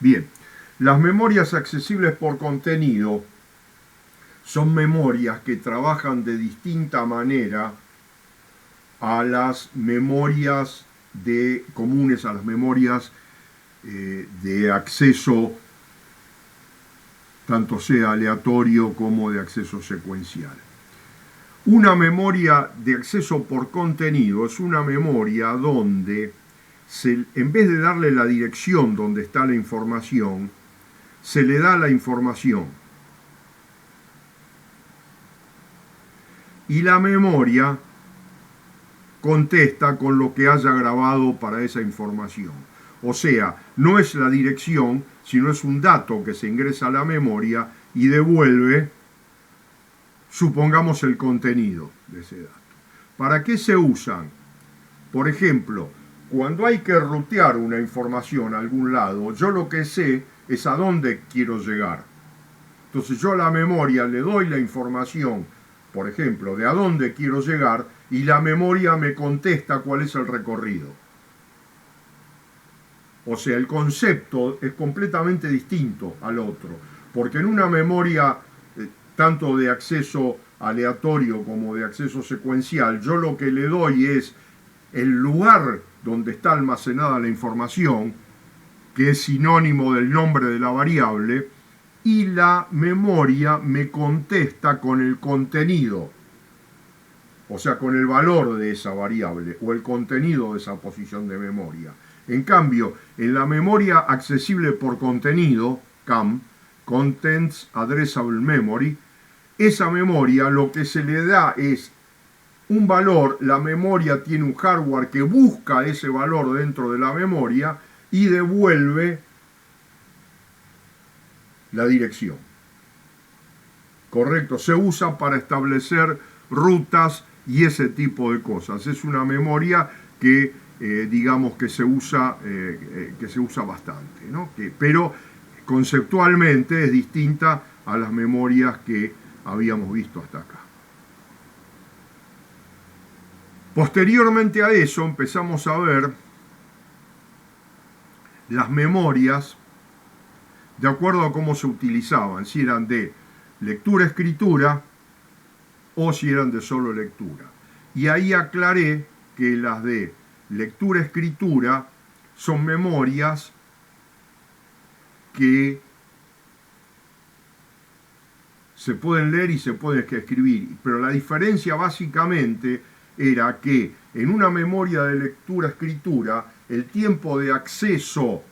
Bien, las memorias accesibles por contenido son memorias que trabajan de distinta manera a las memorias comunes, a las memorias de acceso, tanto sea aleatorio como de acceso secuencial. Una memoria de acceso por contenido es una memoria donde en vez de darle la dirección donde está la información, se le da la información. Y la memoria contesta con lo que haya grabado para esa información. O sea, no es la dirección, sino es un dato que se ingresa a la memoria y devuelve, supongamos, el contenido de ese dato. ¿Para qué se usan? Por ejemplo, cuando hay que rutear una información a algún lado, yo lo que sé es a dónde quiero llegar. Entonces yo a la memoria le doy la información, por ejemplo, de a dónde quiero llegar, y la memoria me contesta cuál es el recorrido. O sea, el concepto es completamente distinto al otro, porque en una memoria tanto de acceso aleatorio como de acceso secuencial, yo lo que le doy es el lugar donde está almacenada la información, que es sinónimo del nombre de la variable, y la memoria me contesta con el contenido, o sea, con el valor de esa variable o el contenido de esa posición de memoria. En cambio, en la memoria accesible por contenido, CAM, Contents Addressable Memory, esa memoria lo que se le da es un valor, la memoria tiene un hardware que busca ese valor dentro de la memoria y devuelve la dirección. ¿Correcto? Se usa para establecer rutas y ese tipo de cosas. Es una memoria que digamos que se usa bastante, ¿no? Pero conceptualmente es distinta a las memorias que habíamos visto hasta acá. Posteriormente a eso empezamos a ver las memorias de acuerdo a cómo se utilizaban, si eran de lectura-escritura o si eran de solo lectura. Y ahí aclaré que las de lectura-escritura son memorias que se pueden leer y se pueden escribir, pero la diferencia básicamente era que en una memoria de lectura-escritura el tiempo de acceso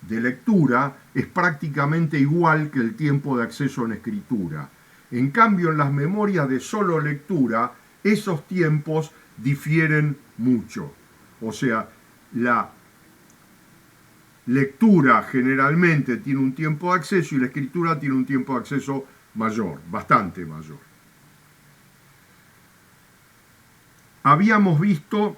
de lectura es prácticamente igual que el tiempo de acceso en escritura. En cambio, en las memorias de solo lectura, esos tiempos difieren mucho. O sea, la lectura generalmente tiene un tiempo de acceso y la escritura tiene un tiempo de acceso mayor, bastante mayor. Habíamos visto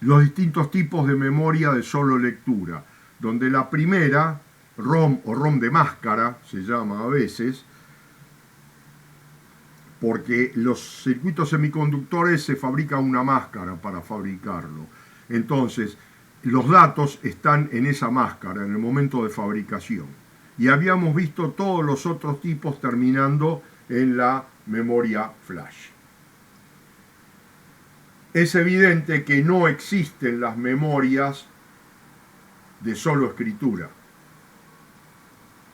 los distintos tipos de memoria de solo lectura, donde la primera, ROM o ROM de máscara, se llama a veces, porque los circuitos semiconductores se fabrica una máscara para fabricarlo. Entonces, los datos están en esa máscara en el momento de fabricación. Y habíamos visto todos los otros tipos terminando en la memoria flash. Es evidente que no existen las memorias de solo escritura.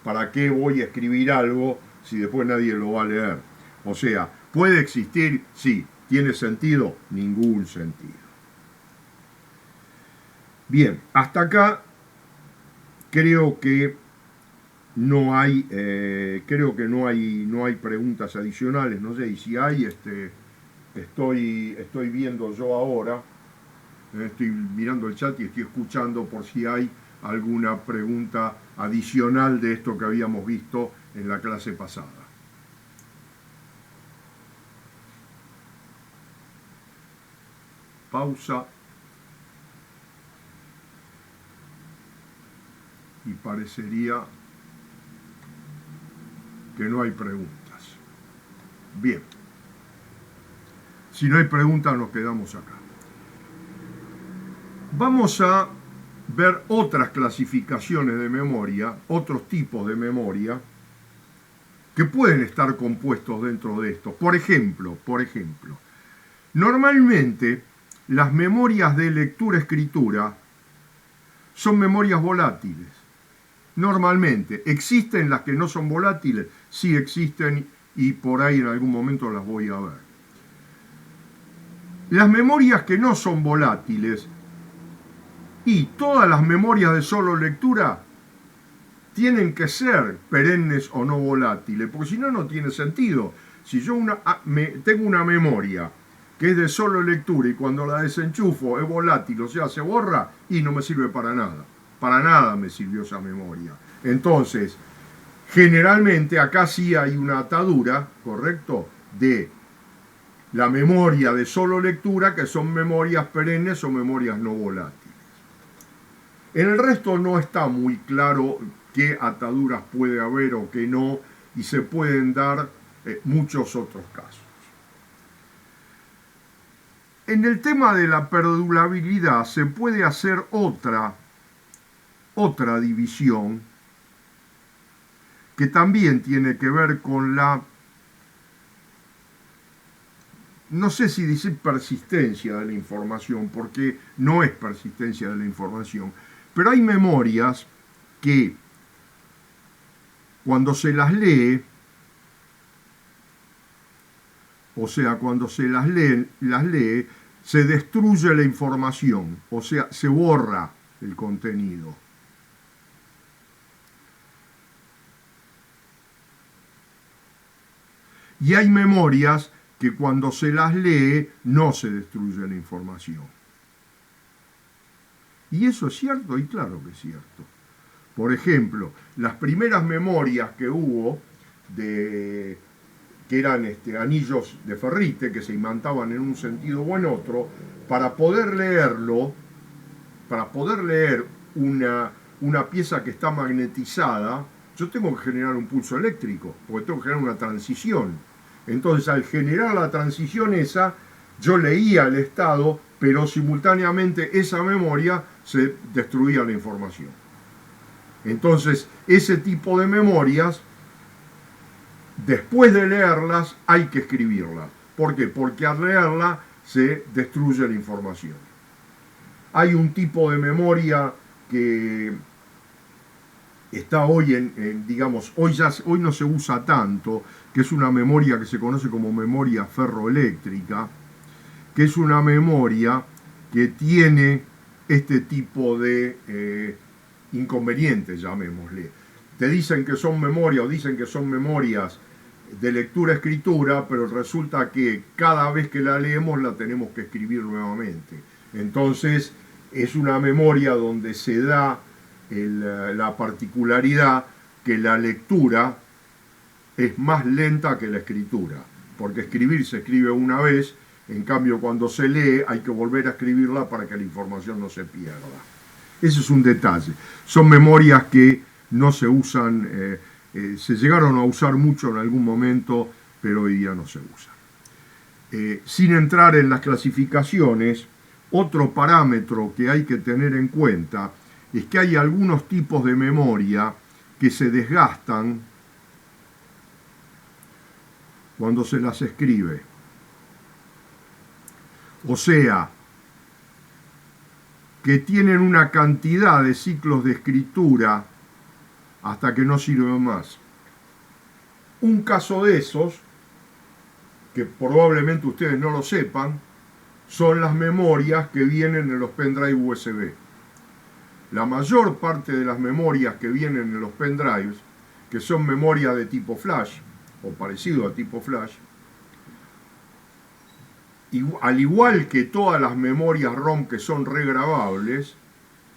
¿Para qué voy a escribir algo si después nadie lo va a leer? O sea, ¿puede existir? Sí. ¿Tiene sentido? Ningún sentido. Bien, hasta acá creo que no hay preguntas adicionales. No sé, y si hay, estoy viendo yo ahora, estoy mirando el chat y estoy escuchando por si hay alguna pregunta adicional de esto que habíamos visto en la clase pasada. Pausa. Y parecería que no hay preguntas. Bien. Si no hay preguntas, nos quedamos acá. Vamos a ver otras clasificaciones de memoria, otros tipos de memoria, que pueden estar compuestos dentro de esto. Por ejemplo, normalmente las memorias de lectura-escritura son memorias volátiles. Normalmente, ¿existen las que no son volátiles? Sí existen y por ahí en algún momento las voy a ver. Las memorias que no son volátiles y todas las memorias de solo lectura tienen que ser perennes o no volátiles, porque si no, no tiene sentido. Si yo tengo una memoria que es de solo lectura y cuando la desenchufo es volátil, o sea, se borra y no me sirve para nada. Para nada me sirvió esa memoria. Entonces, generalmente acá sí hay una atadura, ¿correcto?, de la memoria de solo lectura, que son memorias perennes o memorias no volátiles. En el resto no está muy claro qué ataduras puede haber o qué no, y se pueden dar muchos otros casos. En el tema de la perdurabilidad se puede hacer otra división que también tiene que ver con la, no sé si decir persistencia de la información, porque no es persistencia de la información, pero hay memorias que cuando se las lee, o sea, cuando se las lee, se destruye la información, o sea, se borra el contenido. Y hay memorias que cuando se las lee no se destruye la información. Y eso es cierto, y claro que es cierto. Por ejemplo, las primeras memorias que hubo, que eran anillos de ferrite que se imantaban en un sentido o en otro, para poder leer una pieza que está magnetizada, yo tengo que generar un pulso eléctrico, porque tengo que generar una transición. Entonces, al generar la transición esa, yo leía el estado, pero simultáneamente esa memoria se destruía la información. Entonces, ese tipo de memorias, después de leerlas, hay que escribirlas. ¿Por qué? Porque al leerla se destruye la información. Hay un tipo de memoria que está hoy digamos, hoy no se usa tanto, que es una memoria que se conoce como memoria ferroeléctrica, que es una memoria que tiene este tipo de inconvenientes, llamémosle. Te dicen que son memorias o dicen que son memorias de lectura-escritura, pero resulta que cada vez que la leemos la tenemos que escribir nuevamente. Entonces es una memoria donde se da la particularidad que la lectura es más lenta que la escritura, porque escribir se escribe una vez, en cambio cuando se lee hay que volver a escribirla para que la información no se pierda. Ese es un detalle. Son memorias que no se usan, se llegaron a usar mucho en algún momento, pero hoy día no se usan. Sin entrar en las clasificaciones, otro parámetro que hay que tener en cuenta es que hay algunos tipos de memoria que se desgastan cuando se las escribe. O sea, que tienen una cantidad de ciclos de escritura hasta que no sirven más. Un caso de esos, que probablemente ustedes no lo sepan, son las memorias que vienen en los pendrive USB. La mayor parte de las memorias que vienen en los pendrives, que son memorias de tipo flash, o parecido a tipo flash, al igual que todas las memorias ROM que son regrabables,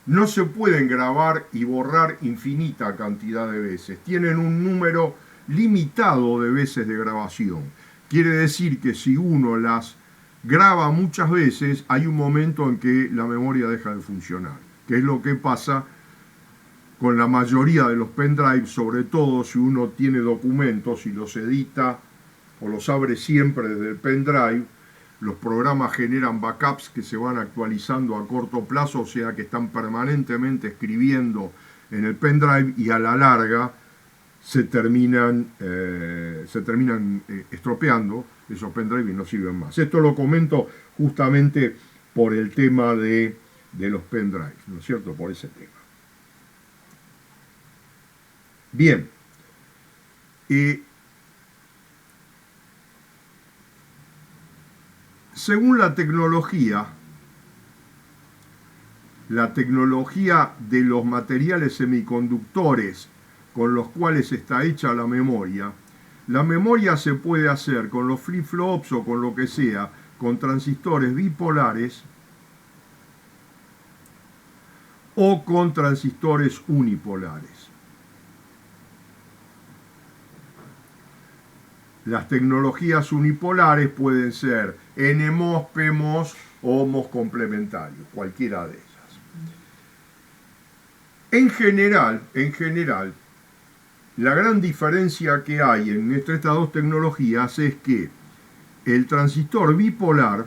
no se pueden grabar y borrar infinita cantidad de veces. Tienen un número limitado de veces de grabación. Quiere decir que si uno las graba muchas veces, hay un momento en que la memoria deja de funcionar, que es lo que pasa con la mayoría de los pendrives, sobre todo si uno tiene documentos y los edita o los abre siempre desde el pendrive. los programas generan backups que se van actualizando a corto plazo, o sea que están permanentemente escribiendo en el pendrive y a la larga se terminan estropeando esos pendrive y no sirven más. Esto lo comento justamente por el tema de los pendrives, ¿no es cierto? Por ese tema. Bien. Según la tecnología de los materiales semiconductores con los cuales está hecha la memoria se puede hacer con los flip-flops o con lo que sea, con transistores bipolares o con transistores unipolares. Las tecnologías unipolares pueden ser NMOS, PMOS o MOS complementarios, cualquiera de esas. En general, la gran diferencia que hay entre estas dos tecnologías es que el transistor bipolar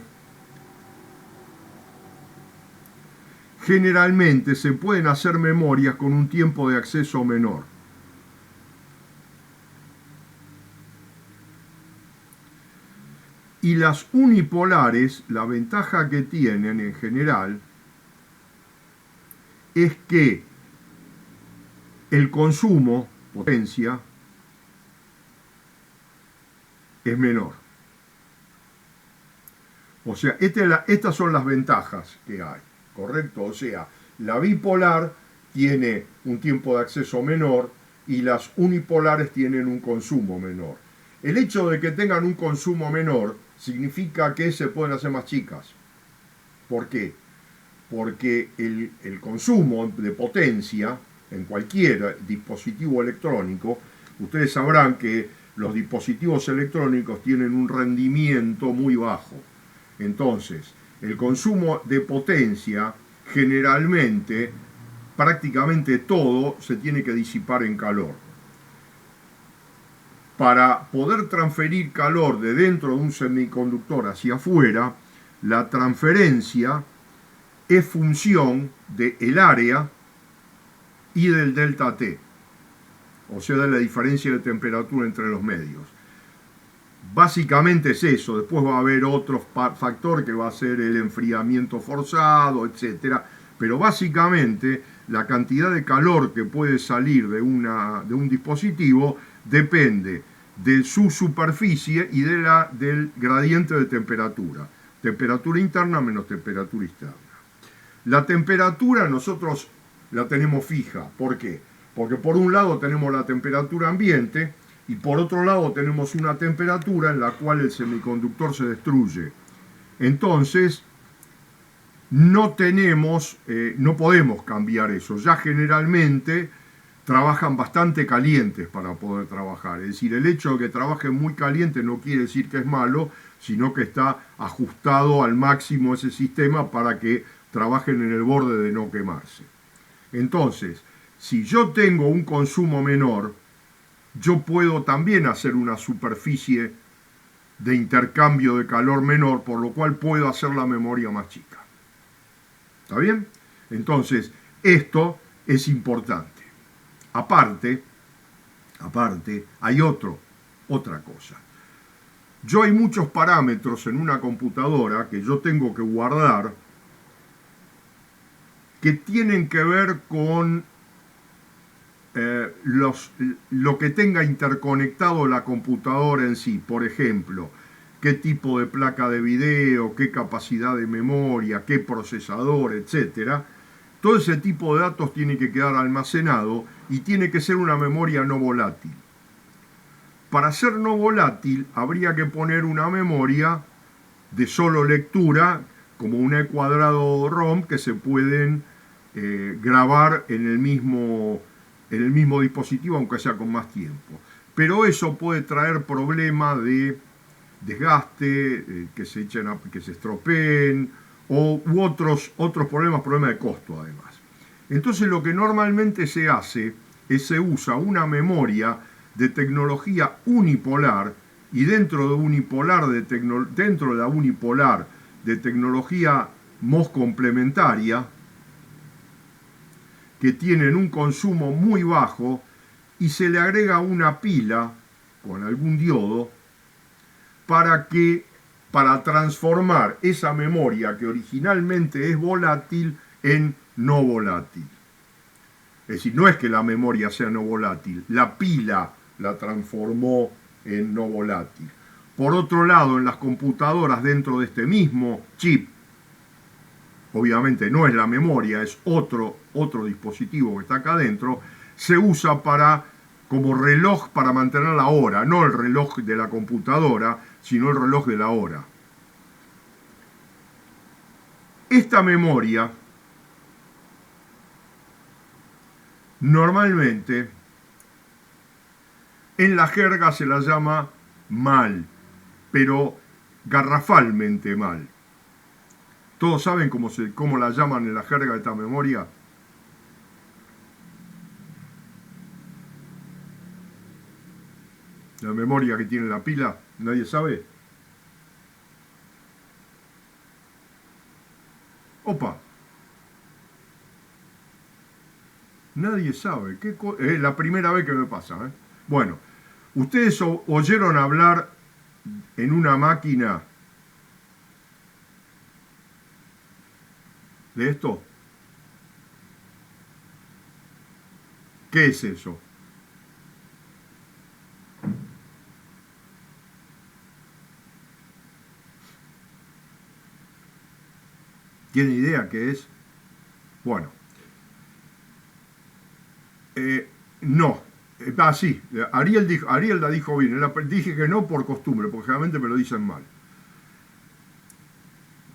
generalmente se pueden hacer memorias con un tiempo de acceso menor. Y las unipolares, la ventaja que tienen en general es que el consumo, potencia, es menor. O sea, estas son las ventajas que hay, ¿correcto? O sea, la bipolar tiene un tiempo de acceso menor y las unipolares tienen un consumo menor. El hecho de que tengan un consumo menor significa que se pueden hacer más chicas. ¿Por qué? Porque el consumo de potencia en cualquier dispositivo electrónico, ustedes sabrán que los dispositivos electrónicos tienen un rendimiento muy bajo. Entonces, el consumo de potencia generalmente, prácticamente todo, se tiene que disipar en calor. Para poder transferir calor de dentro de un semiconductor hacia afuera, la transferencia es función del área y del delta T, o sea, de la diferencia de temperatura entre los medios. Básicamente es eso. Después va a haber otro factor que va a ser el enfriamiento forzado, etc. Pero básicamente la cantidad de calor que puede salir de un dispositivo depende de su superficie y del gradiente de temperatura. Temperatura interna menos temperatura externa. La temperatura nosotros la tenemos fija. ¿Por qué? Porque por un lado tenemos la temperatura ambiente y por otro lado tenemos una temperatura en la cual el semiconductor se destruye. Entonces, no podemos cambiar eso. Ya generalmente trabajan bastante calientes para poder trabajar. Es decir, el hecho de que trabajen muy caliente no quiere decir que es malo, sino que está ajustado al máximo ese sistema para que trabajen en el borde de no quemarse. Entonces, si yo tengo un consumo menor, yo puedo también hacer una superficie de intercambio de calor menor, por lo cual puedo hacer la memoria más chica. ¿Está bien? Entonces, esto es importante. Aparte, hay otra cosa. Hay muchos parámetros en una computadora que yo tengo que guardar que tienen que ver con lo que tenga interconectado la computadora en sí. Por ejemplo, qué tipo de placa de video, qué capacidad de memoria, qué procesador, etc. Todo ese tipo de datos tiene que quedar almacenado y tiene que ser una memoria no volátil. Para ser no volátil habría que poner una memoria de solo lectura, como un E cuadrado ROM, que se pueden grabar en el mismo dispositivo, aunque sea con más tiempo. Pero eso puede traer problemas de desgaste, que se estropeen, u otros problemas de costo además. Entonces lo que normalmente se hace es se usa una memoria de tecnología unipolar Y dentro de dentro de la unipolar de tecnología MOS complementaria, que tienen un consumo muy bajo, y se le agrega una pila con algún diodo para transformar esa memoria que originalmente es volátil en no volátil. Es decir, no es que la memoria sea no volátil, la pila la transformó en no volátil. Por otro lado, en las computadoras dentro de este mismo chip, obviamente no es la memoria, es otro dispositivo que está acá adentro, se usa como reloj para mantener la hora, no el reloj de la computadora, sino el reloj de la hora. Esta memoria normalmente en la jerga se la llama mal, pero garrafalmente mal. ¿Todos saben cómo la llaman en la jerga de esta memoria? La memoria que tiene la pila, ¿nadie sabe? Opa. Nadie sabe. Es la primera vez que me pasa. Bueno, ustedes oyeron hablar en una máquina de esto. ¿Qué es eso? ¿Tiene idea qué es? Bueno. No. Sí. Ariel la dijo bien. Dije que no por costumbre, porque generalmente me lo dicen mal.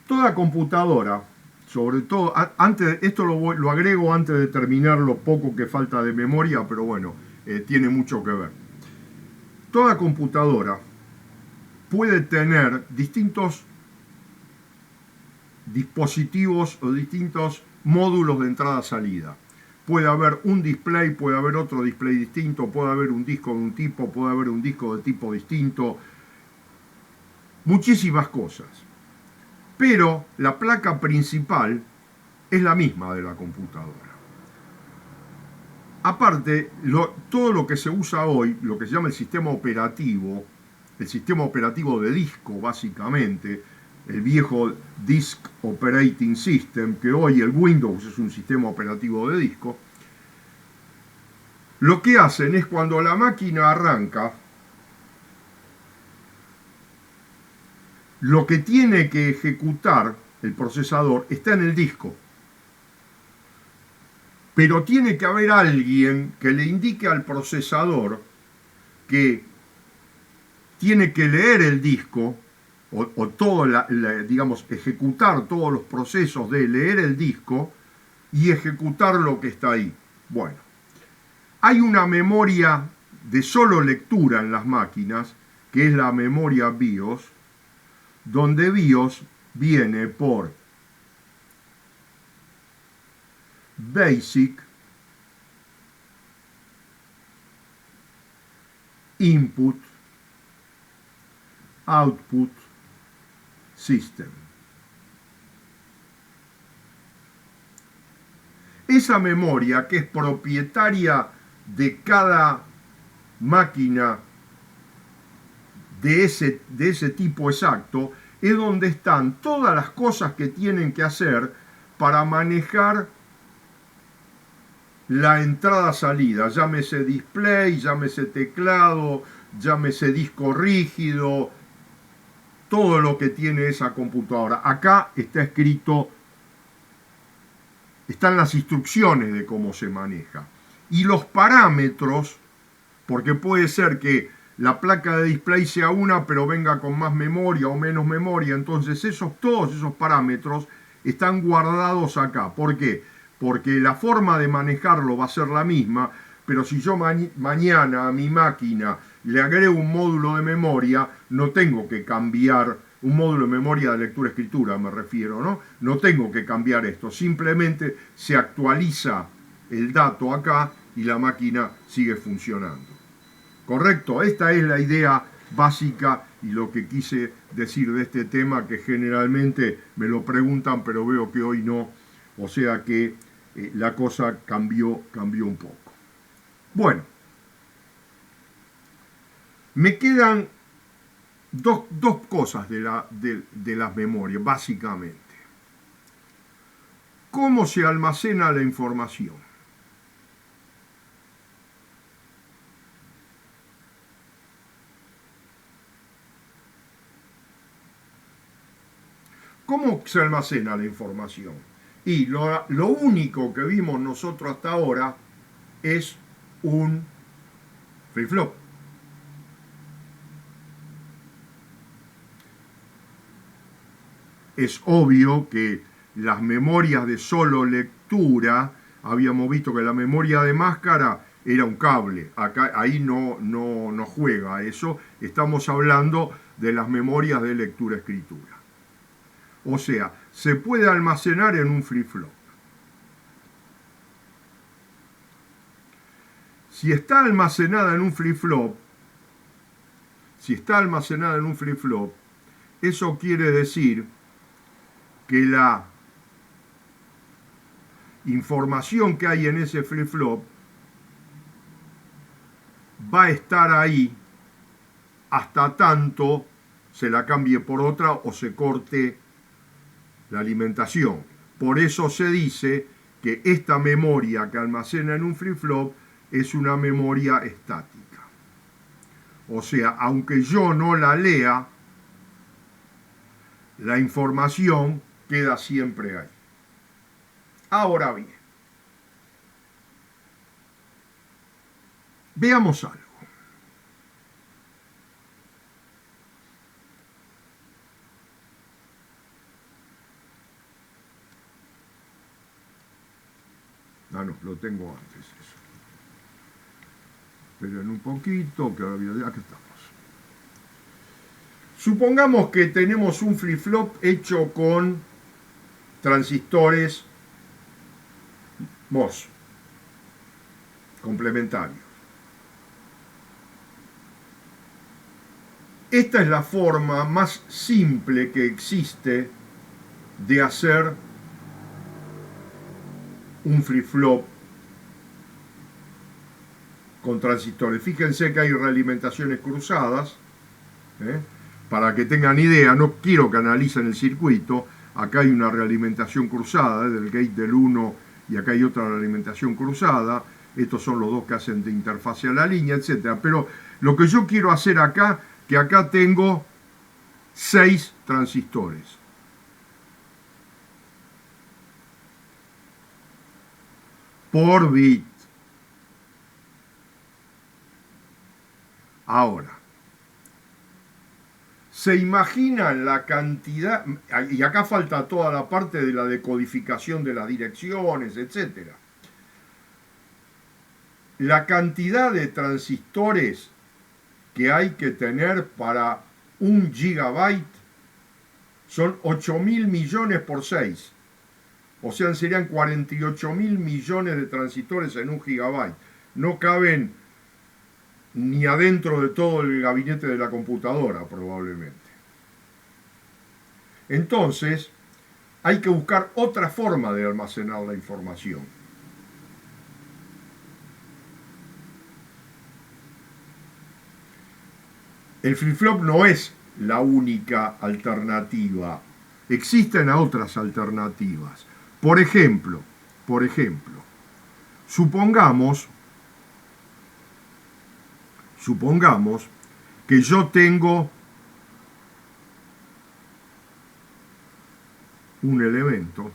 Toda computadora, sobre todo, esto lo agrego antes de terminar lo poco que falta de memoria, pero bueno, tiene mucho que ver. Toda computadora puede tener distintos dispositivos o distintos módulos de entrada-salida. Puede haber un display, puede haber otro display distinto, puede haber un disco de un tipo, puede haber un disco de tipo distinto, muchísimas cosas. Pero la placa principal es la misma de la computadora. Aparte, todo lo que se usa hoy, lo que se llama el sistema operativo de disco básicamente, el viejo Disk Operating System, que hoy el Windows es un sistema operativo de disco, lo que hacen es cuando la máquina arranca, lo que tiene que ejecutar el procesador está en el disco. Pero tiene que haber alguien que le indique al procesador que tiene que leer el disco o todo, digamos, ejecutar todos los procesos de leer el disco y ejecutar lo que está ahí. Bueno, hay una memoria de solo lectura en las máquinas, que es la memoria BIOS, donde BIOS viene por Basic Input Output System. Esa memoria, que es propietaria de cada máquina de ese tipo exacto, es donde están todas las cosas que tienen que hacer para manejar la entrada-salida, llámese display, llámese teclado, llámese disco rígido, todo lo que tiene esa computadora. Acá está escrito, están las instrucciones de cómo se maneja. Y los parámetros, porque puede ser que la placa de display sea una, pero venga con más memoria o menos memoria, entonces todos esos parámetros están guardados acá. ¿Por qué? Porque la forma de manejarlo va a ser la misma, pero si yo mañana a mi máquina le agrego un módulo de memoria, no tengo que cambiar, un módulo de memoria de lectura-escritura me refiero, ¿no? No tengo que cambiar esto, simplemente se actualiza el dato acá y la máquina sigue funcionando. ¿Correcto? Esta es la idea básica y lo que quise decir de este tema, que generalmente me lo preguntan, pero veo que hoy no. O sea que la cosa cambió un poco. Bueno, me quedan dos cosas de las memorias, básicamente. ¿Cómo se almacena la información? ¿Cómo se almacena la información? Y lo único que vimos nosotros hasta ahora es un flip-flop. Es obvio que las memorias de solo lectura, habíamos visto que la memoria de máscara era un cable. Acá, ahí no juega eso. Estamos hablando de las memorias de lectura-escritura. O sea, se puede almacenar en un flip-flop. Si está almacenada en un flip-flop, eso quiere decir que la información que hay en ese flip-flop va a estar ahí hasta tanto se la cambie por otra o se corte la alimentación. Por eso se dice que esta memoria que almacena en un flip-flop es una memoria estática. O sea, aunque yo no la lea, la información queda siempre ahí. Ahora bien, veamos algo. Ah, no, lo tengo antes eso. Esperen un poquito, que ahora voy a... Aquí estamos. Supongamos que tenemos un flip-flop hecho con transistores MOS complementarios. Esta es la forma más simple que existe de hacer un flip-flop con transistores. Fíjense que hay realimentaciones cruzadas, para que tengan idea, no quiero que analicen el circuito. Acá hay una realimentación cruzada del gate del 1 y acá hay otra realimentación cruzada. Estos son los dos que hacen de interfase a la línea, etc. Pero lo que yo quiero hacer acá, que acá tengo 6 transistores. Por bit. Ahora, ¿se imaginan la cantidad? Y acá falta toda la parte de la decodificación de las direcciones, etc. La cantidad de transistores que hay que tener para 1 gigabyte son 8.000 millones por 6. O sea, serían 48.000 millones de transistores en 1 gigabyte. No caben ni adentro de todo el gabinete de la computadora, probablemente. Entonces, hay que buscar otra forma de almacenar la información. El flip-flop no es la única alternativa. Existen otras alternativas. Por ejemplo, supongamos que yo tengo un elemento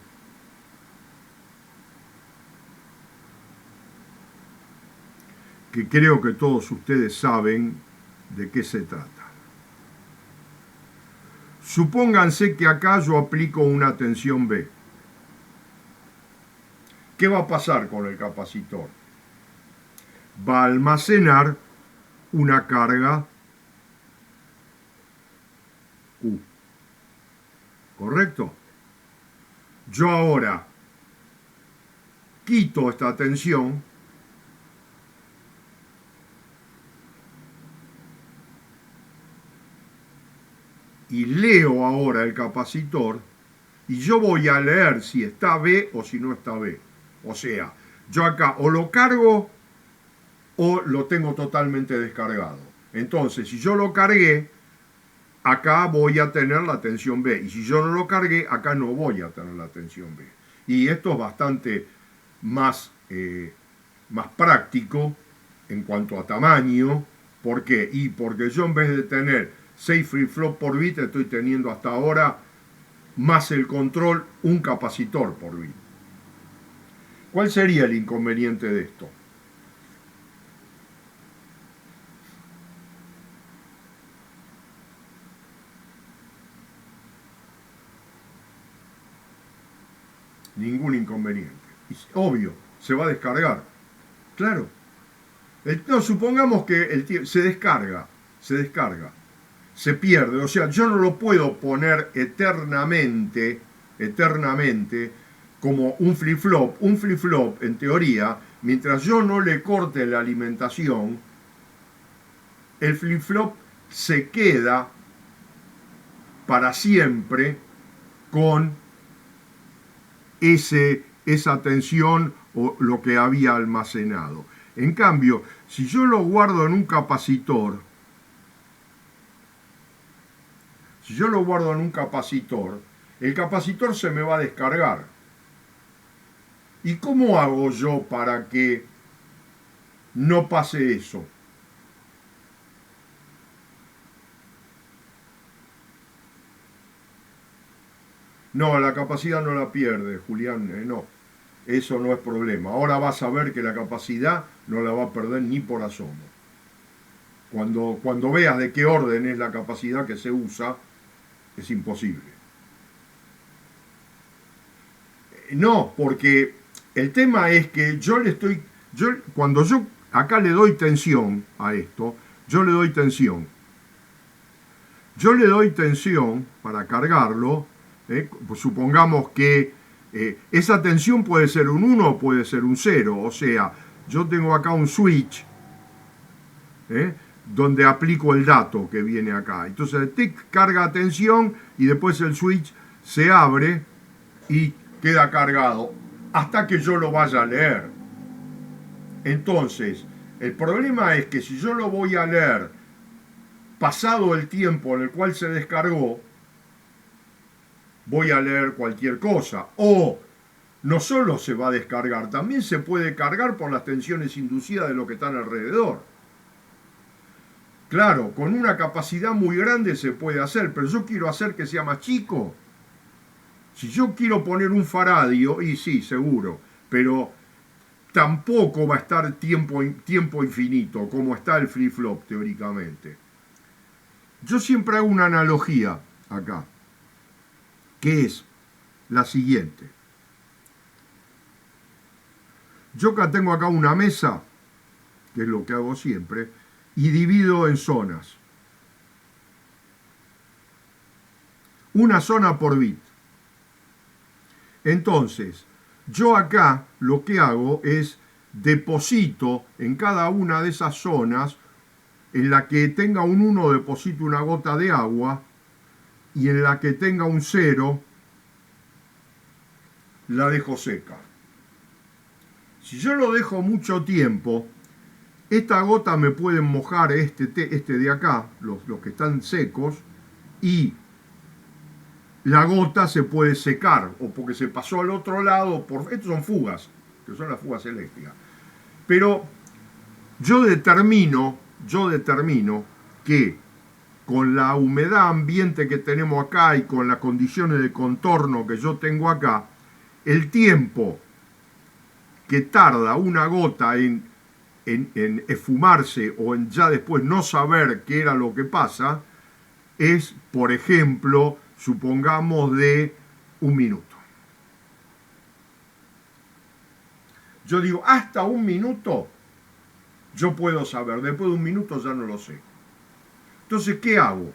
que creo que todos ustedes saben de qué se trata. Supónganse que acá yo aplico una tensión B. ¿Qué va a pasar con el capacitor? Va a almacenar una carga Q. ¿Correcto? Yo ahora quito esta tensión y leo ahora el capacitor y yo voy a leer si está B o si no está B. O sea, yo acá o lo cargo o lo tengo totalmente descargado. Entonces, si yo lo cargué, acá voy a tener la tensión B. Y si yo no lo cargué, acá no voy a tener la tensión B. Y esto es bastante más práctico en cuanto a tamaño. ¿Por qué? Y porque yo en vez de tener 6 flip-flop por bit, estoy teniendo hasta ahora más el control un capacitor por bit. ¿Cuál sería el inconveniente de esto? Ningún inconveniente. Obvio, se va a descargar. Claro. No, supongamos que se descarga, se pierde. O sea, yo no lo puedo poner eternamente, como un flip-flop. Un flip-flop, en teoría, mientras yo no le corte la alimentación, el flip-flop se queda para siempre con esa tensión o lo que había almacenado. En cambio, si yo lo guardo en un capacitor, el capacitor se me va a descargar. ¿Y cómo hago yo para que no pase eso? No, la capacidad no la pierde, Julián, no. Eso no es problema. Ahora vas a ver que la capacidad no la va a perder ni por asomo. Cuando veas de qué orden es la capacidad que se usa, es imposible. No, porque el tema es que cuando yo acá le doy tensión a esto, yo le doy tensión para cargarlo. Pues supongamos que esa tensión puede ser un 1 o puede ser un 0. O sea, yo tengo acá un switch donde aplico el dato que viene acá. Entonces el TIC carga tensión y después el switch se abre y queda cargado hasta que yo lo vaya a leer. Entonces, el problema es que si yo lo voy a leer pasado el tiempo en el cual se descargó, voy a leer cualquier cosa. O no solo se va a descargar, también se puede cargar por las tensiones inducidas de lo que están alrededor. Claro, con una capacidad muy grande se puede hacer, pero yo quiero hacer que sea más chico. Si yo quiero poner un faradio, y sí, seguro, pero tampoco va a estar tiempo infinito, como está el flip-flop teóricamente. Yo siempre hago una analogía acá, que es la siguiente. Yo tengo acá una mesa, que es lo que hago siempre, y divido en zonas. Una zona por bit. Entonces, yo acá lo que hago es deposito en cada una de esas zonas, en la que tenga un 1 deposito una gota de agua, y en la que tenga un 0 la dejo seca. Si yo lo dejo mucho tiempo, esta gota me puede mojar este de acá, los que están secos, y la gota se puede secar, o porque se pasó al otro lado, estos son fugas, que son las fugas eléctricas. Pero yo determino que con la humedad ambiente que tenemos acá y con las condiciones de contorno que yo tengo acá, el tiempo que tarda una gota en esfumarse o en ya después no saber qué era lo que pasa, es, por ejemplo, supongamos de 1 minuto. Yo digo, hasta 1 minuto yo puedo saber, después de 1 minuto ya no lo sé. Entonces, ¿qué hago?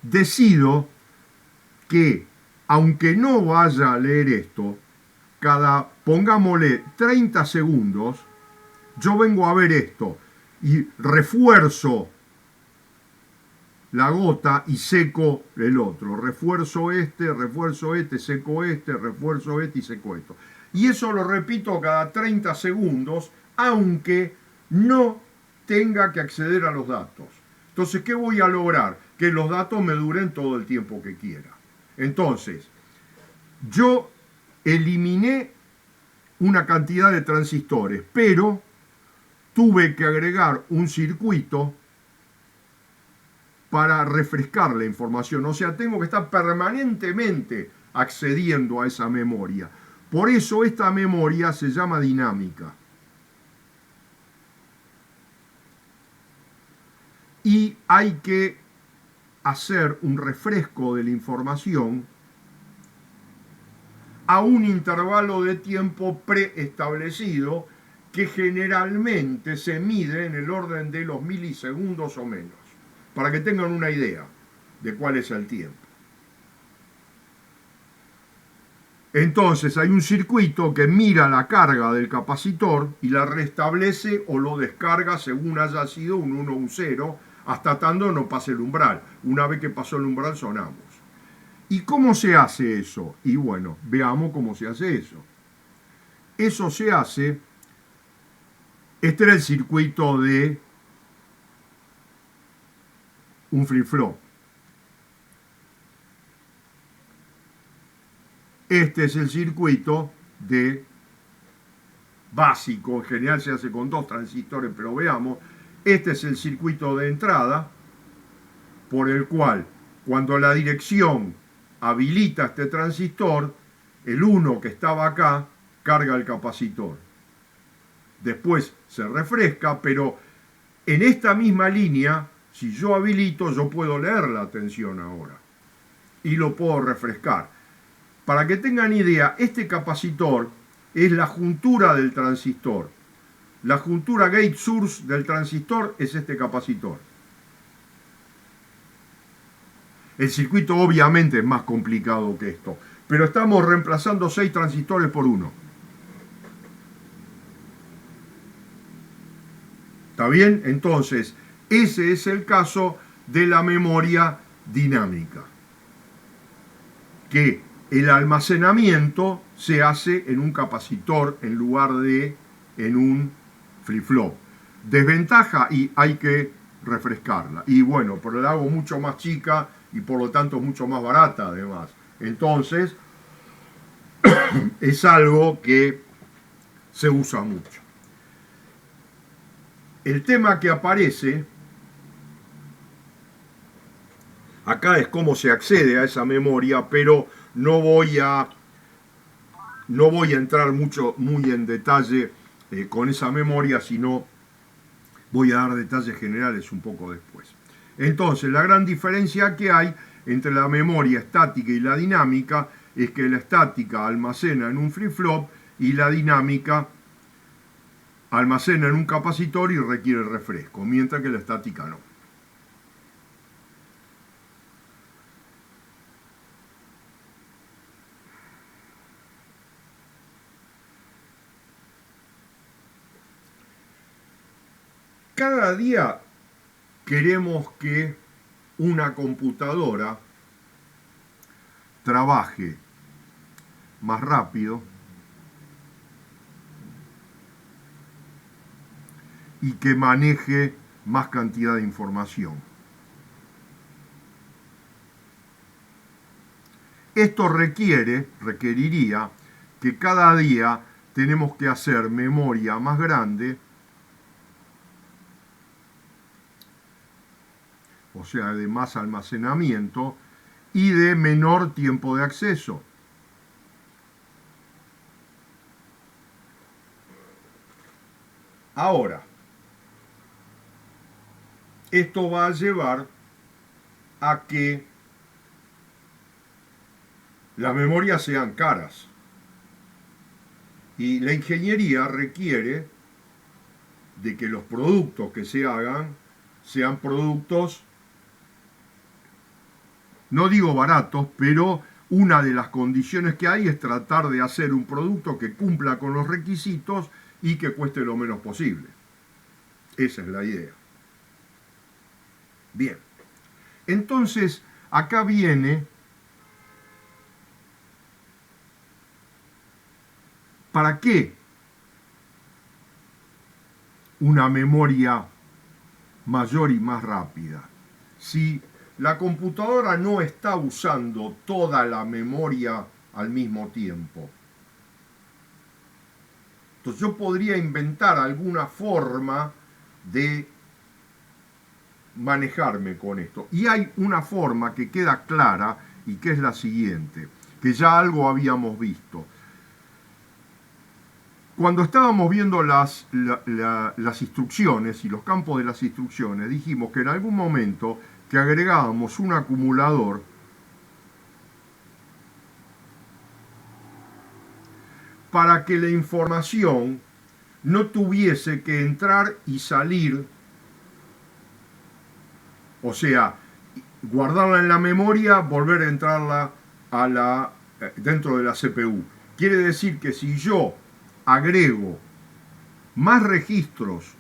Decido que, aunque no vaya a leer esto, pongámosle 30 segundos, yo vengo a ver esto y refuerzo la gota y seco el otro. Refuerzo este, seco este, refuerzo este y seco esto. Y eso lo repito cada 30 segundos, aunque no tenga que acceder a los datos. Entonces, ¿qué voy a lograr? Que los datos me duren todo el tiempo que quiera. Entonces, yo eliminé una cantidad de transistores, pero tuve que agregar un circuito para refrescar la información. O sea, tengo que estar permanentemente accediendo a esa memoria. Por eso esta memoria se llama dinámica. Y hay que hacer un refresco de la información a un intervalo de tiempo preestablecido que generalmente se mide en el orden de los milisegundos o menos, para que tengan una idea de cuál es el tiempo. Entonces hay un circuito que mira la carga del capacitor y la restablece o lo descarga según haya sido un 1 o un 0, hasta tanto no pase el umbral. Una vez que pasó el umbral sonamos. ¿Y cómo se hace eso? Y bueno, veamos cómo se hace eso. Eso se hace, este era el circuito de un flip-flop. Este es el circuito de básico, en general se hace con 2 transistores, pero veamos, este es el circuito de entrada por el cual cuando la dirección habilita este transistor, el 1 que estaba acá carga el capacitor. Después se refresca, pero en esta misma línea, si yo habilito, yo puedo leer la tensión ahora y lo puedo refrescar. Para que tengan idea, este capacitor es la juntura del transistor. La juntura gate source del transistor es este capacitor. El circuito obviamente es más complicado que esto, pero estamos reemplazando 6 transistores por 1. ¿Está bien? Entonces, ese es el caso de la memoria dinámica. Que el almacenamiento se hace en un capacitor en lugar de en un flip-flop. Desventaja y hay que refrescarla. Y bueno, pero la hago mucho más chica y por lo tanto mucho más barata además. Entonces, es algo que se usa mucho. El tema que aparece acá es cómo se accede a esa memoria, pero no voy a entrar muy en detalle con esa memoria, sino voy a dar detalles generales un poco después. Entonces, la gran diferencia que hay entre la memoria estática y la dinámica es que la estática almacena en un flip-flop y la dinámica almacena en un capacitor y requiere refresco, mientras que la estática no. Cada día queremos que una computadora trabaje más rápido y que maneje más cantidad de información. Esto requeriría que cada día tenemos que hacer memoria más grande, o sea, de más almacenamiento y de menor tiempo de acceso. Ahora, esto va a llevar a que las memorias sean caras. Y la ingeniería requiere de que los productos que se hagan sean productos, no digo baratos, pero una de las condiciones que hay es tratar de hacer un producto que cumpla con los requisitos y que cueste lo menos posible. Esa es la idea. Bien. Entonces, acá viene, ¿para qué una memoria mayor y más rápida? Si la computadora no está usando toda la memoria al mismo tiempo. Entonces yo podría inventar alguna forma de manejarme con esto. Y hay una forma que queda clara y que es la siguiente, que ya algo habíamos visto. Cuando estábamos viendo las instrucciones y los campos de las instrucciones, dijimos que en algún momento que agregábamos un acumulador, para que la información no tuviese que entrar y salir, o sea, guardarla en la memoria, volver a entrarla dentro de la CPU. Quiere decir que si yo agrego más registros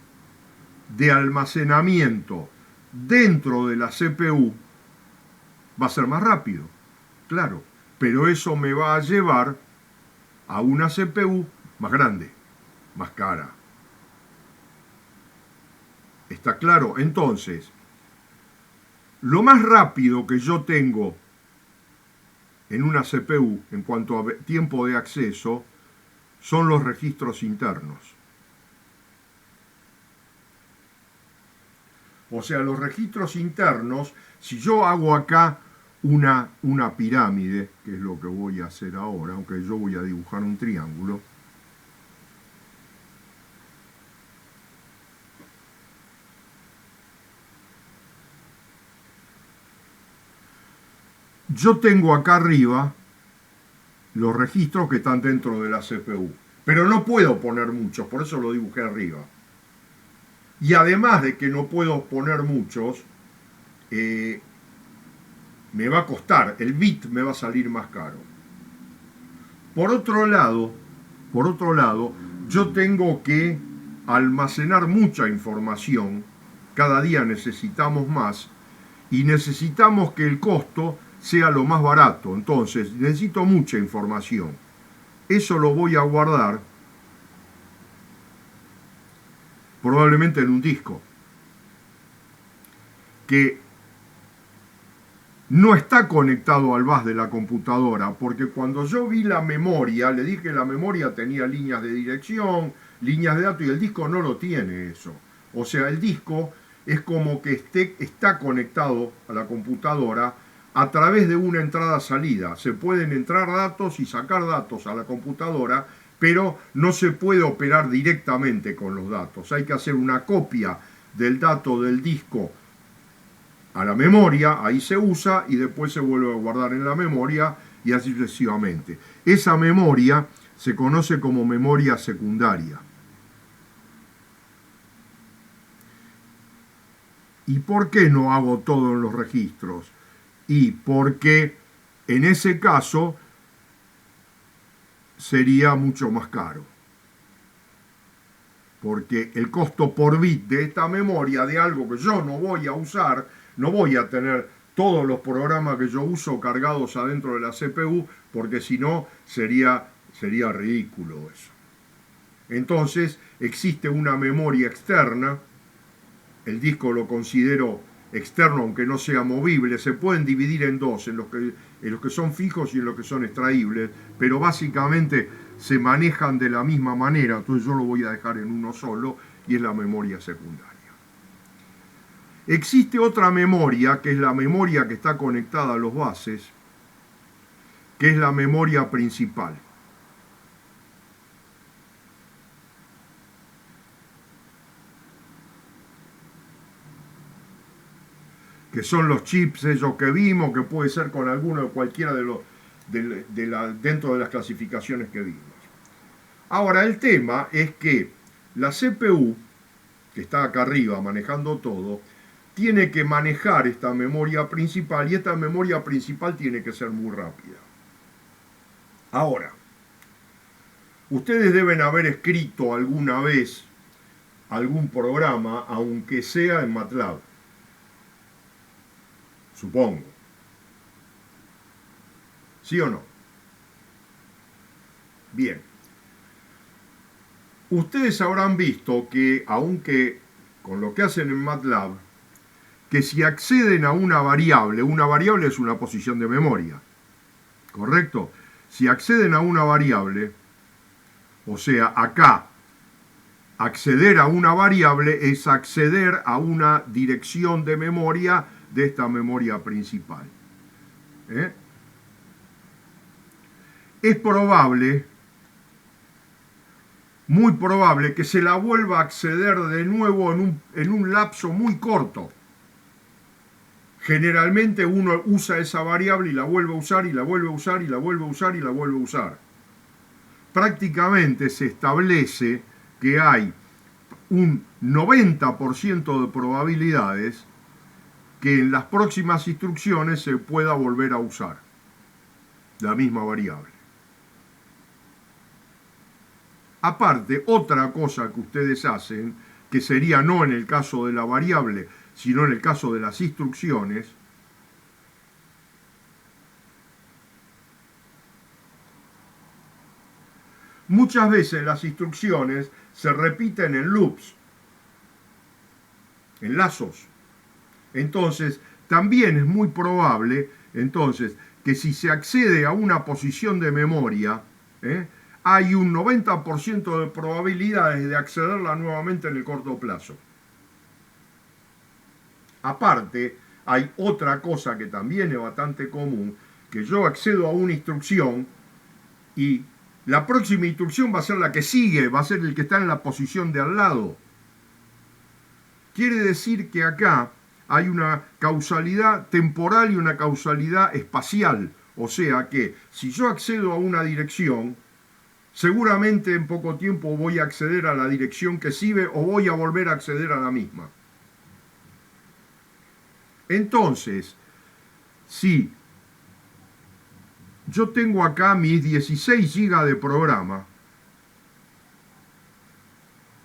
de almacenamiento dentro de la CPU, va a ser más rápido, claro, pero eso me va a llevar a una CPU más grande, más cara. ¿Está claro? Entonces, lo más rápido que yo tengo en una CPU en cuanto a tiempo de acceso son los registros internos. O sea, los registros internos, si yo hago acá una pirámide, que es lo que voy a hacer ahora, aunque yo voy a dibujar un triángulo, yo tengo acá arriba los registros que están dentro de la CPU, pero no puedo poner muchos, por eso lo dibujé arriba. Y además de que no puedo poner muchos, me va a costar, el bit me va a salir más caro. Por otro lado, yo tengo que almacenar mucha información, cada día necesitamos más, y necesitamos que el costo sea lo más barato. Entonces, necesito mucha información. Eso lo voy a guardar probablemente en un disco que no está conectado al bus de la computadora, porque cuando yo vi la memoria, le dije que la memoria tenía líneas de dirección, líneas de datos, y el disco no lo tiene eso. O sea, el disco es como que está conectado a la computadora a través de una entrada-salida. Se pueden entrar datos y sacar datos a la computadora, pero no se puede operar directamente con los datos. Hay que hacer una copia del dato del disco a la memoria, ahí se usa y después se vuelve a guardar en la memoria y así sucesivamente. Esa memoria se conoce como memoria secundaria. ¿Y por qué no hago todo en los registros? Y porque en ese caso sería mucho más caro. Porque el costo por bit de esta memoria, de algo que yo no voy a usar, no voy a tener todos los programas que yo uso cargados adentro de la CPU, porque si no sería ridículo eso. Entonces existe una memoria externa, el disco lo considero externo aunque no sea movible, se pueden dividir en dos, en los que son fijos y en los que son extraíbles, pero básicamente se manejan de la misma manera, entonces yo lo voy a dejar en uno solo y es la memoria secundaria. Existe otra memoria, que es la memoria que está conectada a los buses, que es la memoria principal. Que son los chips esos que vimos, que puede ser con alguno de cualquiera de los dentro de las clasificaciones que vimos. Ahora, el tema es que la CPU, que está acá arriba manejando todo, tiene que manejar esta memoria principal y esta memoria principal tiene que ser muy rápida. Ahora, ustedes deben haber escrito alguna vez algún programa, aunque sea en MATLAB. supongo. ¿Sí o no? Bien. Ustedes habrán visto que, aunque con lo que hacen en MATLAB, que si acceden a una variable es una posición de memoria, ¿correcto? Si acceden a una variable, o sea, acá, acceder a una variable es acceder a una dirección de memoria de esta memoria principal. Es probable, muy probable, que se la vuelva a acceder de nuevo en un lapso muy corto. Generalmente uno usa esa variable y la vuelve a usar y la vuelve a usar y la vuelve a usar y la vuelve a usar. Prácticamente se establece que hay un 90% de probabilidades que en las próximas instrucciones se pueda volver a usar la misma variable. Aparte, otra cosa que ustedes hacen, que sería no en el caso de la variable, sino en el caso de las instrucciones, muchas veces las instrucciones se repiten en loops, en lazos. Entonces, también es muy probable, entonces, que si se accede a una posición de memoria, hay un 90% de probabilidades de accederla nuevamente en el corto plazo. Aparte, hay otra cosa que también es bastante común, que yo accedo a una instrucción y la próxima instrucción va a ser la que sigue, va a ser el que está en la posición de al lado. Quiere decir que acá hay una causalidad temporal y una causalidad espacial. O sea que si yo accedo a una dirección, seguramente en poco tiempo voy a acceder a la dirección que sigue o voy a volver a acceder a la misma. Entonces, si yo tengo acá mis 16 GB de programa,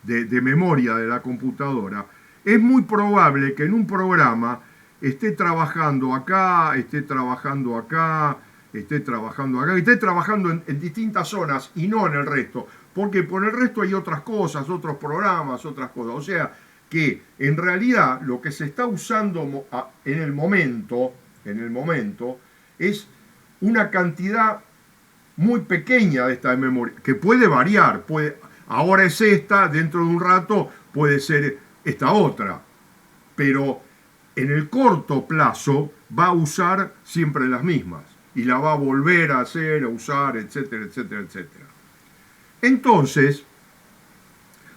de memoria de la computadora, es muy probable que en un programa esté trabajando acá, esté trabajando acá, esté trabajando acá, esté trabajando en distintas zonas y no en el resto, porque por el resto hay otras cosas, otros programas, otras cosas. O sea que en realidad lo que se está usando en el momento es una cantidad muy pequeña de esta memoria, que puede variar, ahora es esta, dentro de un rato puede ser esta otra, pero en el corto plazo va a usar siempre las mismas y la va a volver a hacer, a usar, etcétera, etcétera, etcétera. Entonces,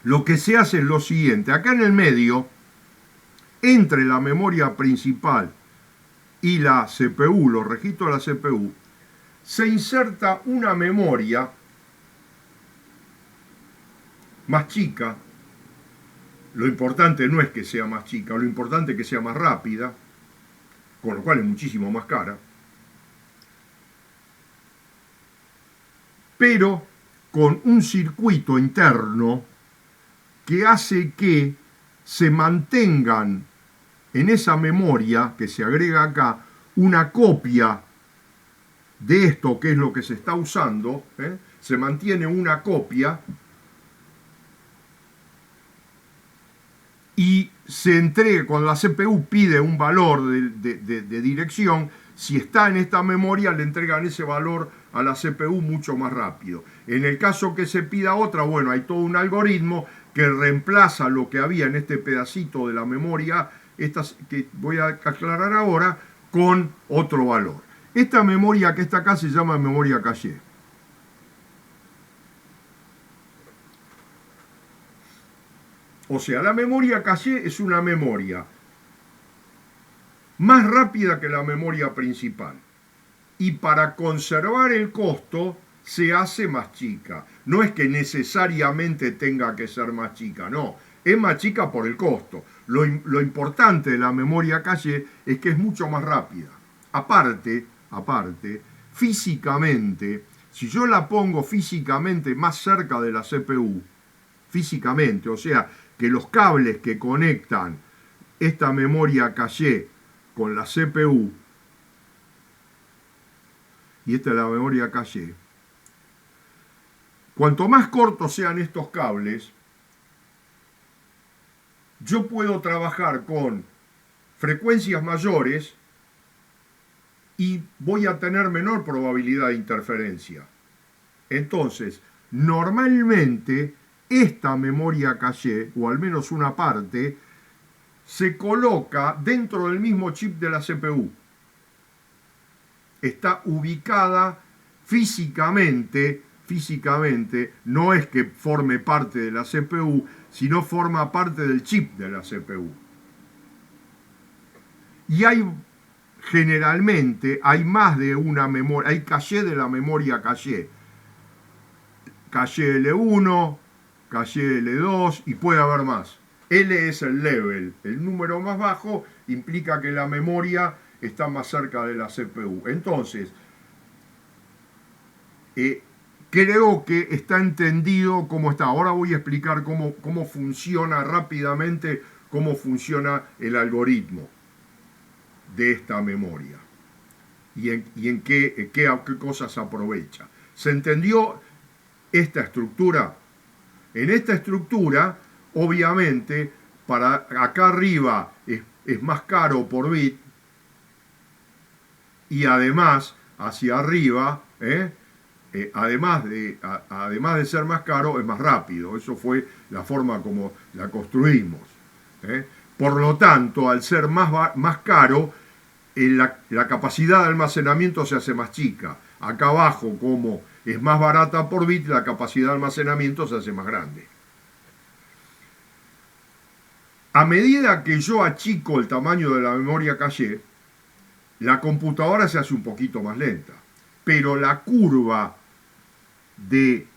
lo que se hace es lo siguiente: acá en el medio, entre la memoria principal y la CPU, los registros de la CPU, se inserta una memoria más chica. Lo importante no es que sea más chica, lo importante es que sea más rápida, con lo cual es muchísimo más cara, pero con un circuito interno que hace que se mantengan en esa memoria que se agrega acá una copia de esto que es lo que se está usando, se mantiene una copia y se entrega, cuando la CPU pide un valor de dirección, si está en esta memoria le entregan ese valor a la CPU mucho más rápido. En el caso que se pida otra, bueno, hay todo un algoritmo que reemplaza lo que había en este pedacito de la memoria, que voy a aclarar ahora, con otro valor. Esta memoria que está acá se llama memoria caché. O sea, la memoria caché es una memoria más rápida que la memoria principal. Y para conservar el costo se hace más chica. No es que necesariamente tenga que ser más chica, no. Es más chica por el costo. Lo importante de la memoria caché es que es mucho más rápida. Aparte, físicamente, si yo la pongo físicamente más cerca de la CPU, físicamente, o sea, que los cables que conectan esta memoria caché con la CPU, y esta es la memoria caché, cuanto más cortos sean estos cables, yo puedo trabajar con frecuencias mayores y voy a tener menor probabilidad de interferencia. Entonces, normalmente esta memoria caché, o al menos una parte, se coloca dentro del mismo chip de la CPU. Está ubicada físicamente, no es que forme parte de la CPU, sino forma parte del chip de la CPU. Y generalmente hay más de una memoria, hay caché de la memoria caché. Caché L1, caché L2 y puede haber más. L es el level, el número más bajo implica que la memoria está más cerca de la CPU. Entonces, creo que está entendido cómo está. Ahora voy a explicar cómo funciona rápidamente, cómo funciona el algoritmo de esta memoria y en qué cosas aprovecha. ¿Se entendió esta estructura? En esta estructura, obviamente, para acá arriba es más caro por bit y además hacia arriba, además de ser más caro, es más rápido. Eso fue la forma como la construimos. Por lo tanto, al ser más caro, la capacidad de almacenamiento se hace más chica. Acá abajo, como es más barata por bit, la capacidad de almacenamiento se hace más grande. A medida que yo achico el tamaño de la memoria caché, la computadora se hace un poquito más lenta. Pero la curva de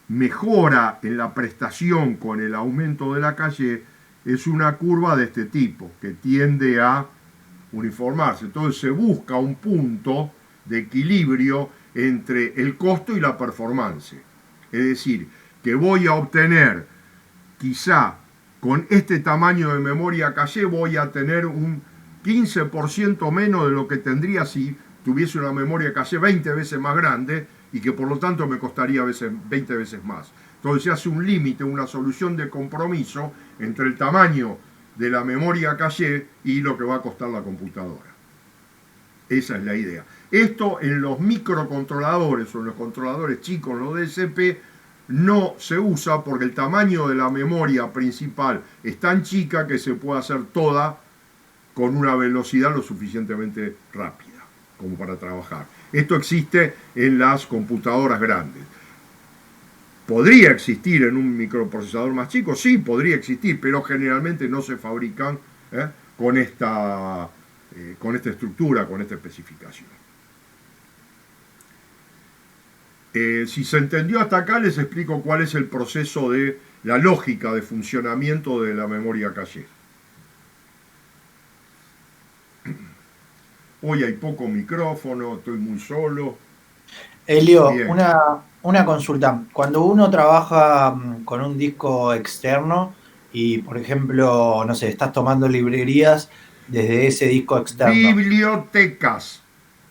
mejora en la prestación con el aumento de la caché es una curva de este tipo, que tiende a uniformarse. Entonces se busca un punto de equilibrio entre el costo y la performance. Es decir, que voy a obtener, quizá con este tamaño de memoria caché, voy a tener un 15% menos de lo que tendría si tuviese una memoria caché 20 veces más grande y que por lo tanto me costaría 20 veces más. Entonces se hace un límite, una solución de compromiso entre el tamaño de la memoria caché y lo que va a costar la computadora. Esa es la idea. Esto en los microcontroladores o en los controladores chicos, en los DSP, no se usa porque el tamaño de la memoria principal es tan chica que se puede hacer toda con una velocidad lo suficientemente rápida como para trabajar. Esto existe en las computadoras grandes. ¿Podría existir en un microprocesador más chico? Sí, podría existir, pero generalmente no se fabrican con esta estructura, con esta especificación. Si se entendió hasta acá, les explico cuál es el proceso de la lógica de funcionamiento de la memoria caché. Hoy hay poco micrófono, estoy muy solo. Elio, una consulta. Cuando uno trabaja con un disco externo y, por ejemplo, no sé, estás tomando librerías desde ese disco externo. Bibliotecas.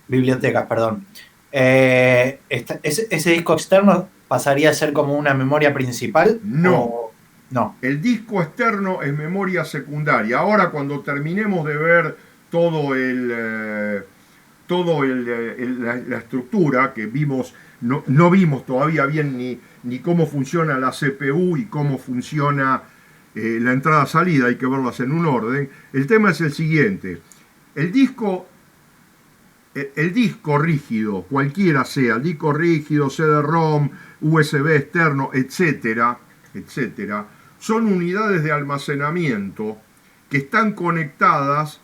Bibliotecas, perdón. ¿Ese disco externo pasaría a ser como una memoria principal? No. ¿O no? El disco externo es memoria secundaria. Ahora, cuando terminemos de ver la estructura que vimos, no vimos todavía bien ni cómo funciona la CPU y cómo funciona la entrada-salida, hay que verlas en un orden. El tema es el siguiente: el disco rígido, cualquiera sea, el disco rígido, CD-ROM, USB externo, etcétera, son unidades de almacenamiento que están conectadas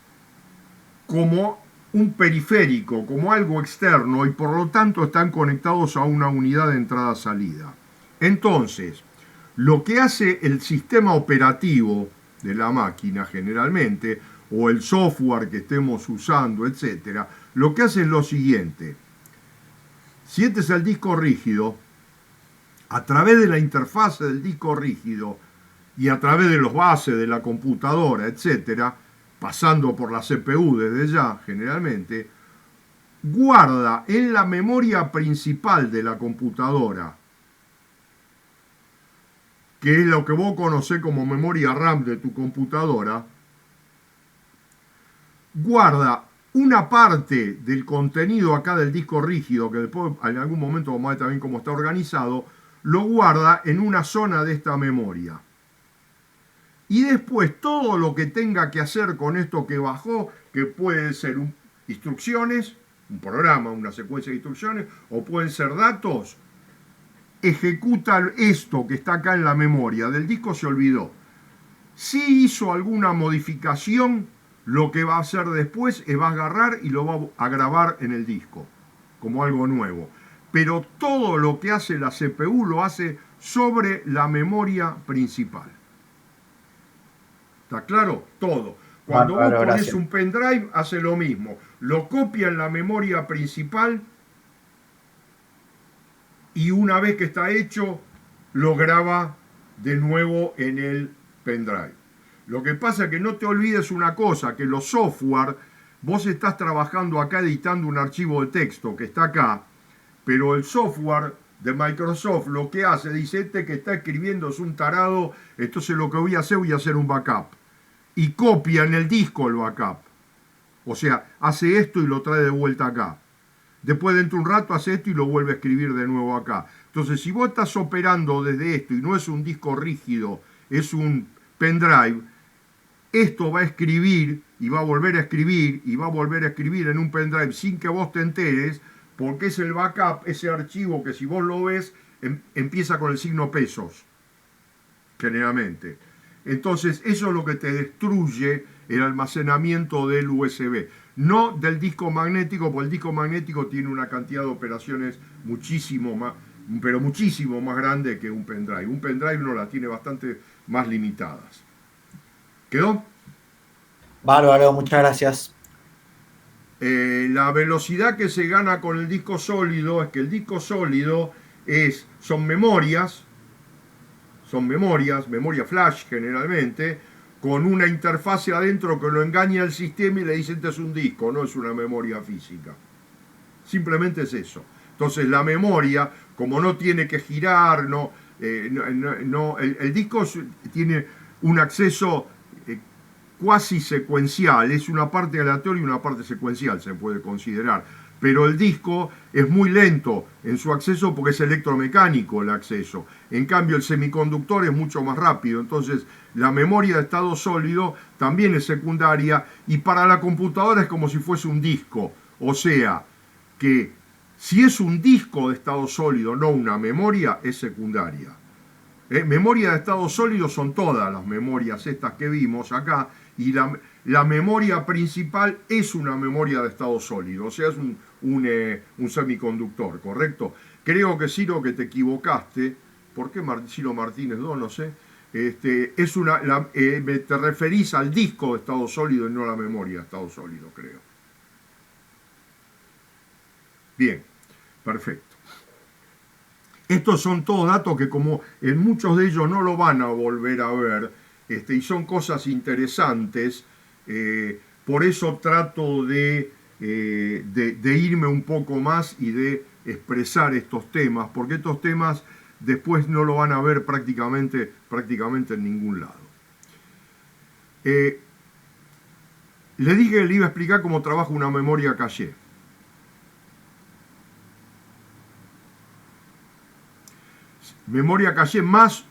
como un periférico, como algo externo, y por lo tanto están conectados a una unidad de entrada-salida. Entonces, lo que hace el sistema operativo de la máquina generalmente, o el software que estemos usando, etcétera, lo que hace es lo siguiente: si este es el disco rígido, a través de la interfaz del disco rígido y a través de los bases de la computadora, etcétera, pasando por la CPU desde ya, generalmente, guarda en la memoria principal de la computadora, que es lo que vos conocés como memoria RAM de tu computadora, guarda una parte del contenido acá del disco rígido, que después en algún momento vamos a ver también cómo está organizado, lo guarda en una zona de esta memoria. Y después todo lo que tenga que hacer con esto que bajó, que pueden ser instrucciones, un programa, una secuencia de instrucciones, o pueden ser datos, ejecuta esto que está acá en la memoria. Del disco se olvidó. Si hizo alguna modificación, lo que va a hacer después es va a agarrar y lo va a grabar en el disco, como algo nuevo. Pero todo lo que hace la CPU lo hace sobre la memoria principal. ¿Está claro? Todo. Cuando vos pones un pendrive, hace lo mismo. Lo copia en la memoria principal y una vez que está hecho, lo graba de nuevo en el pendrive. Lo que pasa es que no te olvides una cosa, que los software, vos estás trabajando acá editando un archivo de texto que está acá, pero el software de Microsoft lo que hace, dice, este que está escribiendo es un tarado, entonces lo que voy a hacer un backup. Y copia en el disco el backup. O sea, hace esto y lo trae de vuelta acá. Después dentro de un rato hace esto y lo vuelve a escribir de nuevo acá. Entonces, si vos estás operando desde esto y no es un disco rígido, es un pendrive, esto va a escribir y va a volver a escribir y va a volver a escribir en un pendrive sin que vos te enteres, porque es el backup, ese archivo que si vos lo ves, empieza con el signo pesos, generalmente. Entonces, eso es lo que te destruye el almacenamiento del USB. No del disco magnético, porque el disco magnético tiene una cantidad de operaciones muchísimo más, pero muchísimo más grande que un pendrive. Un pendrive no las tiene bastante más limitadas. ¿Quedó? Bárbaro, muchas gracias. La velocidad que se gana con el disco sólido es que el disco sólido son memorias memoria flash generalmente, con una interfase adentro que lo engaña al sistema y le dice este es un disco, no es una memoria física. Simplemente es eso. Entonces la memoria, como no tiene que girar, el disco tiene un acceso cuasi secuencial, es una parte aleatoria y una parte secuencial, se puede considerar. Pero el disco es muy lento en su acceso porque es electromecánico el acceso. En cambio, el semiconductor es mucho más rápido. Entonces, la memoria de estado sólido también es secundaria y para la computadora es como si fuese un disco. O sea, que si es un disco de estado sólido, no una memoria, es secundaria. Memoria de estado sólido son todas las memorias estas que vimos acá y la memoria principal es una memoria de estado sólido, o sea, es un semiconductor, ¿correcto? Creo que Ciro que te equivocaste. ¿Por qué Ciro Martínez 2? No sé. Te referís al disco de estado sólido y no a la memoria de estado sólido, creo. Bien, perfecto. Estos son todos datos que como en muchos de ellos no lo van a volver a ver, y son cosas interesantes, por eso trato de irme un poco más y de expresar estos temas, porque estos temas después no lo van a ver prácticamente en ningún lado. Le dije que le iba a explicar cómo trabaja una memoria caché. Memoria caché más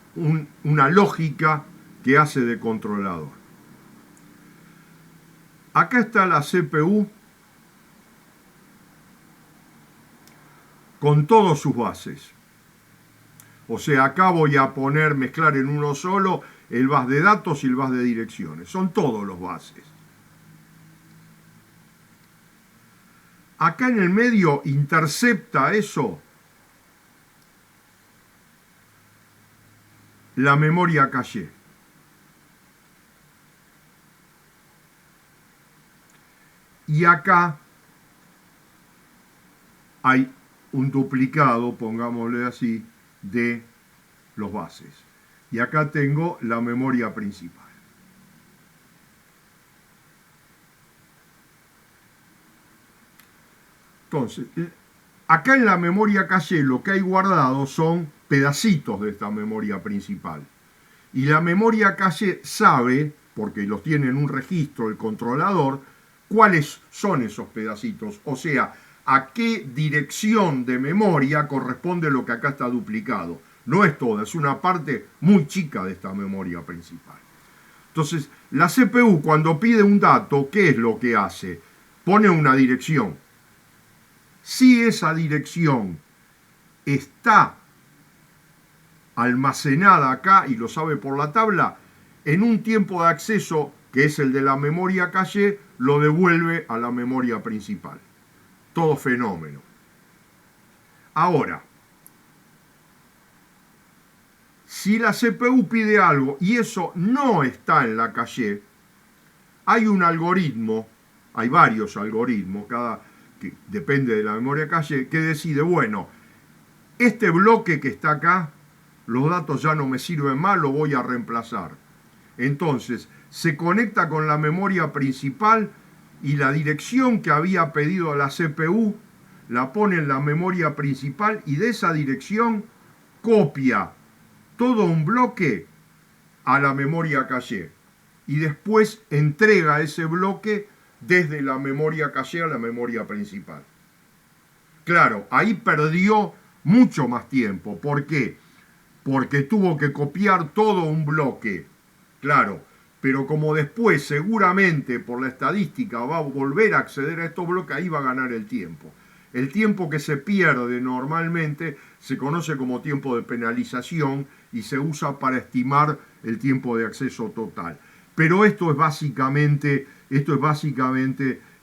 una lógica que hace de controlador. Acá está la CPU con todas sus bases. O sea, acá voy a mezclar en uno solo el bus de datos y el bus de direcciones. Son todos los bases. Acá en el medio intercepta eso la memoria caché. Y acá hay un duplicado, pongámosle así, de los bases. Y acá tengo la memoria principal. Entonces, acá en la memoria caché lo que hay guardado son pedacitos de esta memoria principal. Y la memoria caché sabe, porque los tiene en un registro el controlador, cuáles son esos pedacitos. O sea, a qué dirección de memoria corresponde lo que acá está duplicado. No es toda, es una parte muy chica de esta memoria principal. Entonces, la CPU cuando pide un dato, ¿qué es lo que hace? Pone una dirección. Si esa dirección está almacenada acá, y lo sabe por la tabla, en un tiempo de acceso, que es el de la memoria caché, lo devuelve a la memoria principal. Todo fenómeno. Ahora, si la CPU pide algo y eso no está en la caché, hay un algoritmo, hay varios algoritmos, cada que depende de la memoria caché, que decide, bueno, este bloque que está acá, los datos ya no me sirven más, lo voy a reemplazar. Entonces, se conecta con la memoria principal y la dirección que había pedido a la CPU la pone en la memoria principal y de esa dirección copia todo un bloque a la memoria caché y después entrega ese bloque desde la memoria caché a la memoria principal. Claro, ahí perdió mucho más tiempo. ¿Por qué? Porque tuvo que copiar todo un bloque. Claro, pero como después seguramente por la estadística va a volver a acceder a estos bloques, ahí va a ganar el tiempo. El tiempo que se pierde normalmente se conoce como tiempo de penalización y se usa para estimar el tiempo de acceso total. Pero esto es básicamente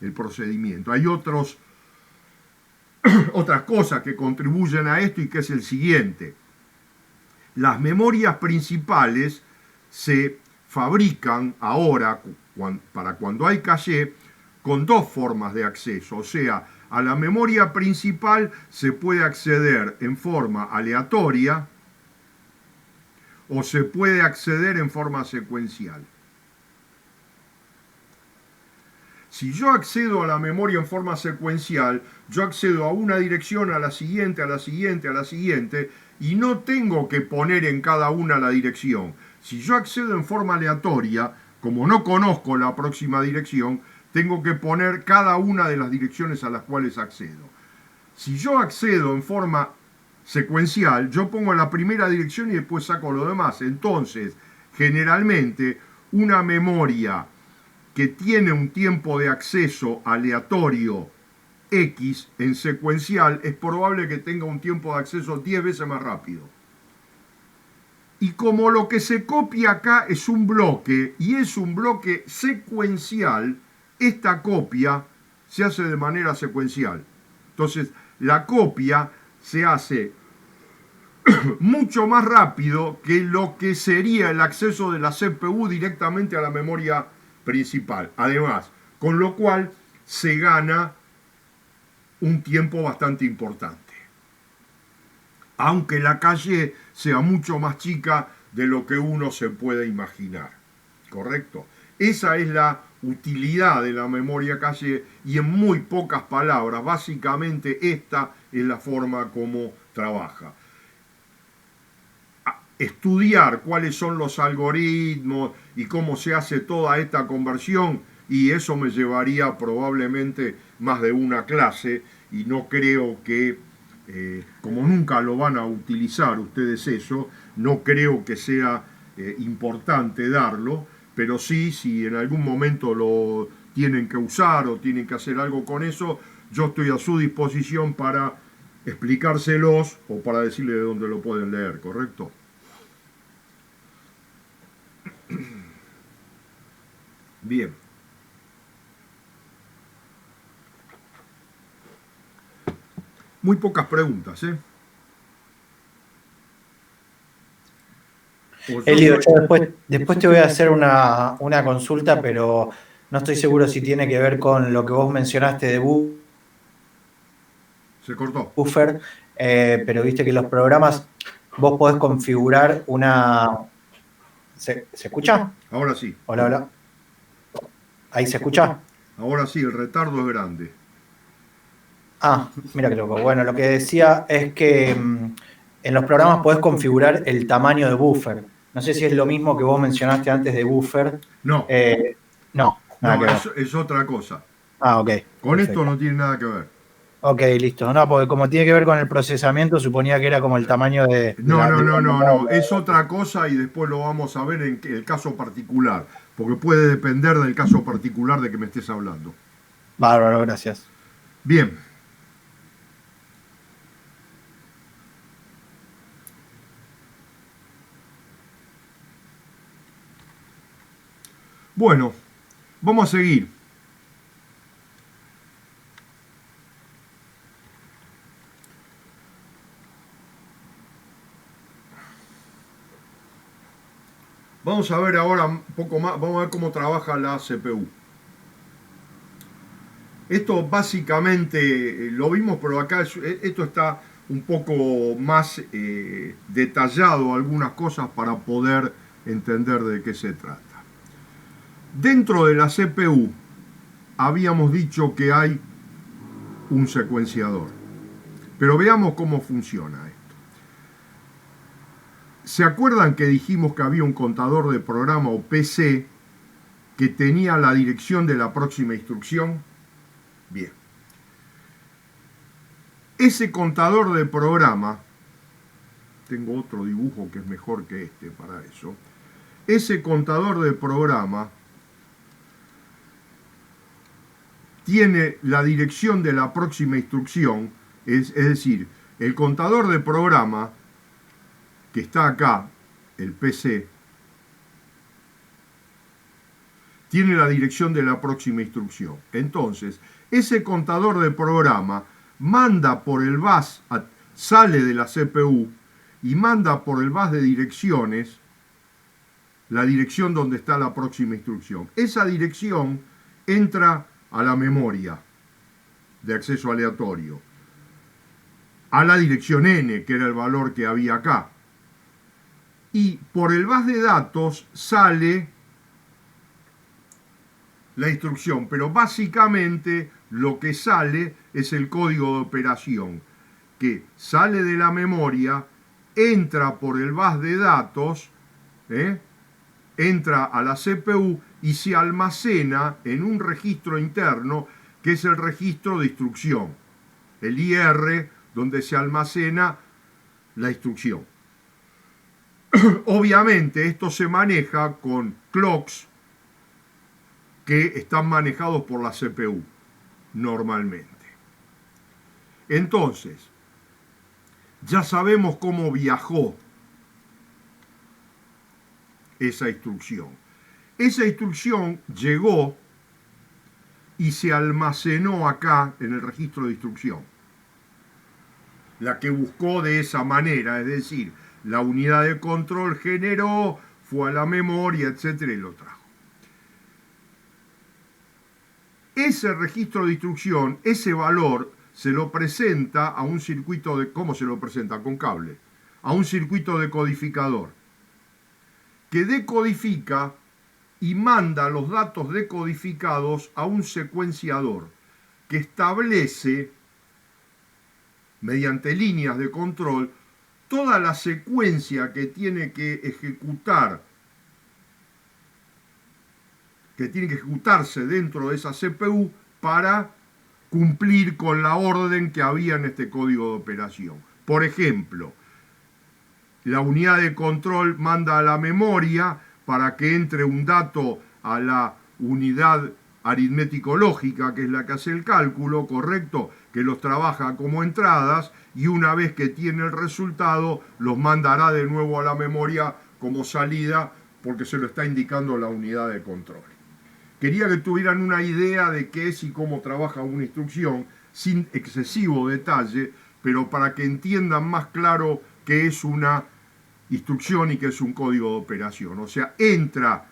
el procedimiento. Hay otras cosas que contribuyen a esto y que es el siguiente. Las memorias principales se fabrican ahora, para cuando hay caché, con dos formas de acceso. O sea, a la memoria principal se puede acceder en forma aleatoria o se puede acceder en forma secuencial. Si yo accedo a la memoria en forma secuencial, yo accedo a una dirección, a la siguiente, a la siguiente, a la siguiente, y no tengo que poner en cada una la dirección. Si yo accedo en forma aleatoria, como no conozco la próxima dirección, tengo que poner cada una de las direcciones a las cuales accedo. Si yo accedo en forma secuencial, yo pongo la primera dirección y después saco lo demás. Entonces, generalmente, una memoria que tiene un tiempo de acceso aleatorio X en secuencial, es probable que tenga un tiempo de acceso 10 veces más rápido. Y como lo que se copia acá es un bloque, y es un bloque secuencial, esta copia se hace de manera secuencial. Entonces, la copia se hace mucho más rápido que lo que sería el acceso de la CPU directamente a la memoria principal. Además, con lo cual se gana un tiempo bastante importante. Aunque la calle sea mucho más chica de lo que uno se puede imaginar. ¿Correcto? Esa es la utilidad de la memoria caché y en muy pocas palabras, básicamente esta es la forma como trabaja. Estudiar cuáles son los algoritmos y cómo se hace toda esta conversión, y eso me llevaría probablemente más de una clase, y no creo que, como nunca lo van a utilizar ustedes eso, no creo que sea importante darlo, pero sí, si en algún momento lo tienen que usar o tienen que hacer algo con eso, yo estoy a su disposición para explicárselos o para decirles de dónde lo pueden leer, ¿correcto? Bien. Muy pocas preguntas, ¿eh? Elio, yo después te voy a hacer una consulta, pero no estoy seguro si tiene que ver con lo que vos mencionaste de Se cortó. buffer, pero viste que los programas vos podés configurar una... ¿Se escucha? Ahora sí. Hola, hola. ¿Ahí se escucha? Ahora sí, el retardo es grande. Ah, mira qué loco. Bueno, lo que decía es que en los programas podés configurar el tamaño de buffer. No sé si es lo mismo que vos mencionaste antes de buffer. No, Eh, no, nada no, que ver. es otra cosa. Ah, ok, Con esto perfecto. no tiene nada que ver. Ok, listo. No, porque como tiene que ver con el procesamiento, suponía que era como el tamaño No, no, de la no, no, no. memoria. Es otra cosa y después lo vamos a ver en el caso particular, porque puede depender del caso particular de que me estés hablando. Bárbaro, gracias. Bien, bueno, vamos a seguir. Vamos a ver ahora un poco más, vamos a ver cómo trabaja la CPU. Esto básicamente lo vimos, pero acá esto está un poco más detallado, algunas cosas para poder entender de qué se trata. Dentro de la CPU habíamos dicho que hay un secuenciador, pero veamos cómo funciona esto. ¿Se acuerdan que dijimos que había un contador de programa o PC que tenía la dirección de la próxima instrucción? Bien. Ese contador de programa, tengo otro dibujo que es mejor que este para eso, ese contador de programa tiene la dirección de la próxima instrucción, es decir, el contador de programa que está acá, el PC, tiene la dirección de la próxima instrucción. Entonces, ese contador de programa manda por el bus, sale de la CPU y manda por el bus de direcciones la dirección donde está la próxima instrucción. Esa dirección entra a la memoria de acceso aleatorio, a la dirección N, que era el valor que había acá. Y por el bus de datos sale la instrucción, pero básicamente lo que sale es el código de operación, que sale de la memoria, entra por el bus de datos, entra a la CPU y se almacena en un registro interno que es el registro de instrucción, el IR, donde se almacena la instrucción. Obviamente esto se maneja con clocks que están manejados por la CPU normalmente. Entonces, ya sabemos cómo viajó esa instrucción. Esa instrucción llegó y se almacenó acá en el registro de instrucción. La que buscó de esa manera, es decir, la unidad de control generó, fue a la memoria, etcétera, y lo trajo. Ese registro de instrucción, ese valor, se lo presenta a un circuito de... ¿Cómo se lo presenta? Con cable. A un circuito decodificador, que decodifica y manda los datos decodificados a un secuenciador, que establece, mediante líneas de control, toda la secuencia que tiene que ejecutar, que tiene que ejecutarse dentro de esa CPU para cumplir con la orden que había en este código de operación. Por ejemplo, la unidad de control manda a la memoria para que entre un dato a la unidad aritmético-lógica, que es la que hace el cálculo, correcto, que los trabaja como entradas, y una vez que tiene el resultado, los mandará de nuevo a la memoria como salida, porque se lo está indicando la unidad de control. Quería que tuvieran una idea de qué es y cómo trabaja una instrucción, sin excesivo detalle, pero para que entiendan más claro qué es una instrucción y qué es un código de operación. O sea, entra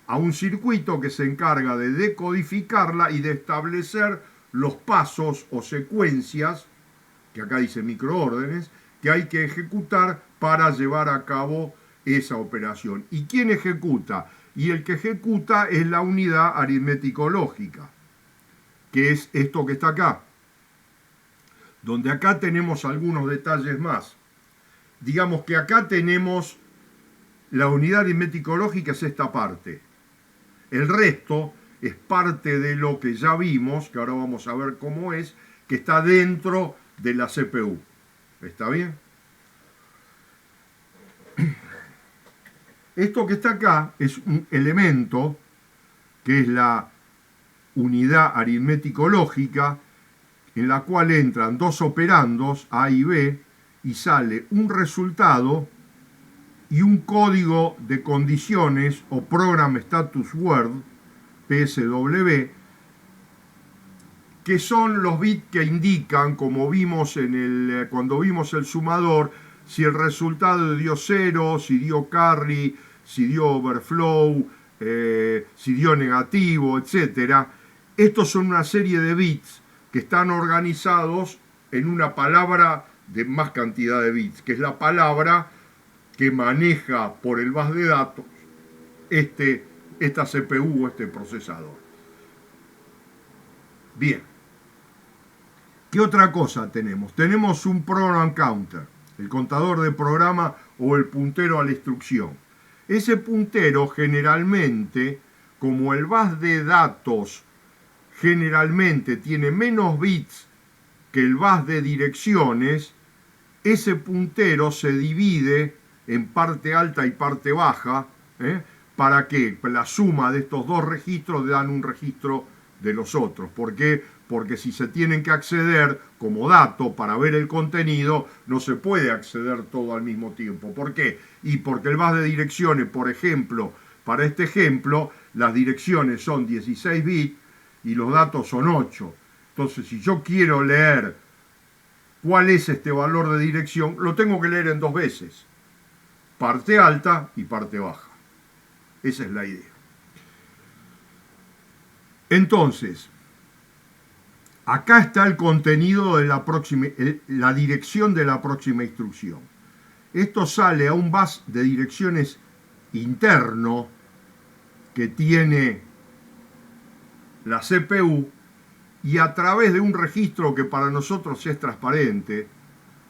a un circuito que se encarga de decodificarla y de establecer los pasos o secuencias, que acá dice microórdenes, que hay que ejecutar para llevar a cabo esa operación. ¿Y quién ejecuta? Y el que ejecuta es la unidad aritmético-lógica, que es esto que está acá. donde acá tenemos algunos detalles más. Digamos que acá tenemos la unidad aritmética lógica, es esta parte. El resto es parte de lo que ya vimos, que ahora vamos a ver cómo es, que está dentro de la CPU. ¿Está bien? Esto que está acá es un elemento que es la unidad aritmético-lógica, en la cual entran dos operandos, A y B, y sale un resultado y un código de condiciones o Program Status Word, PSW, que son los bits que indican, como vimos cuando vimos el sumador, si el resultado dio 0, si dio carry, si dio overflow, si dio negativo, etc. Estos son una serie de bits que están organizados en una palabra de más cantidad de bits, que es la palabra que maneja por el bus de datos esta CPU o este procesador. Bien. ¿Qué otra cosa tenemos? Tenemos un program counter, el contador de programa o el puntero a la instrucción. Ese puntero generalmente, como el bus de datos generalmente tiene menos bits que el bus de direcciones, ese puntero se divide en parte alta y parte baja, para que la suma de estos dos registros dan un registro de los otros. ¿Por qué? Porque si se tienen que acceder como dato para ver el contenido, no se puede acceder todo al mismo tiempo. ¿Por qué? Y porque el bus de direcciones, por ejemplo, para este ejemplo, las direcciones son 16 bits y los datos son 8. Entonces, si yo quiero leer cuál es este valor de dirección, lo tengo que leer en dos veces. Parte alta y parte baja. Esa es la idea. Entonces, acá está el contenido de la dirección de la próxima instrucción. Esto sale a un bus de direcciones interno que tiene la CPU y a través de un registro que para nosotros es transparente,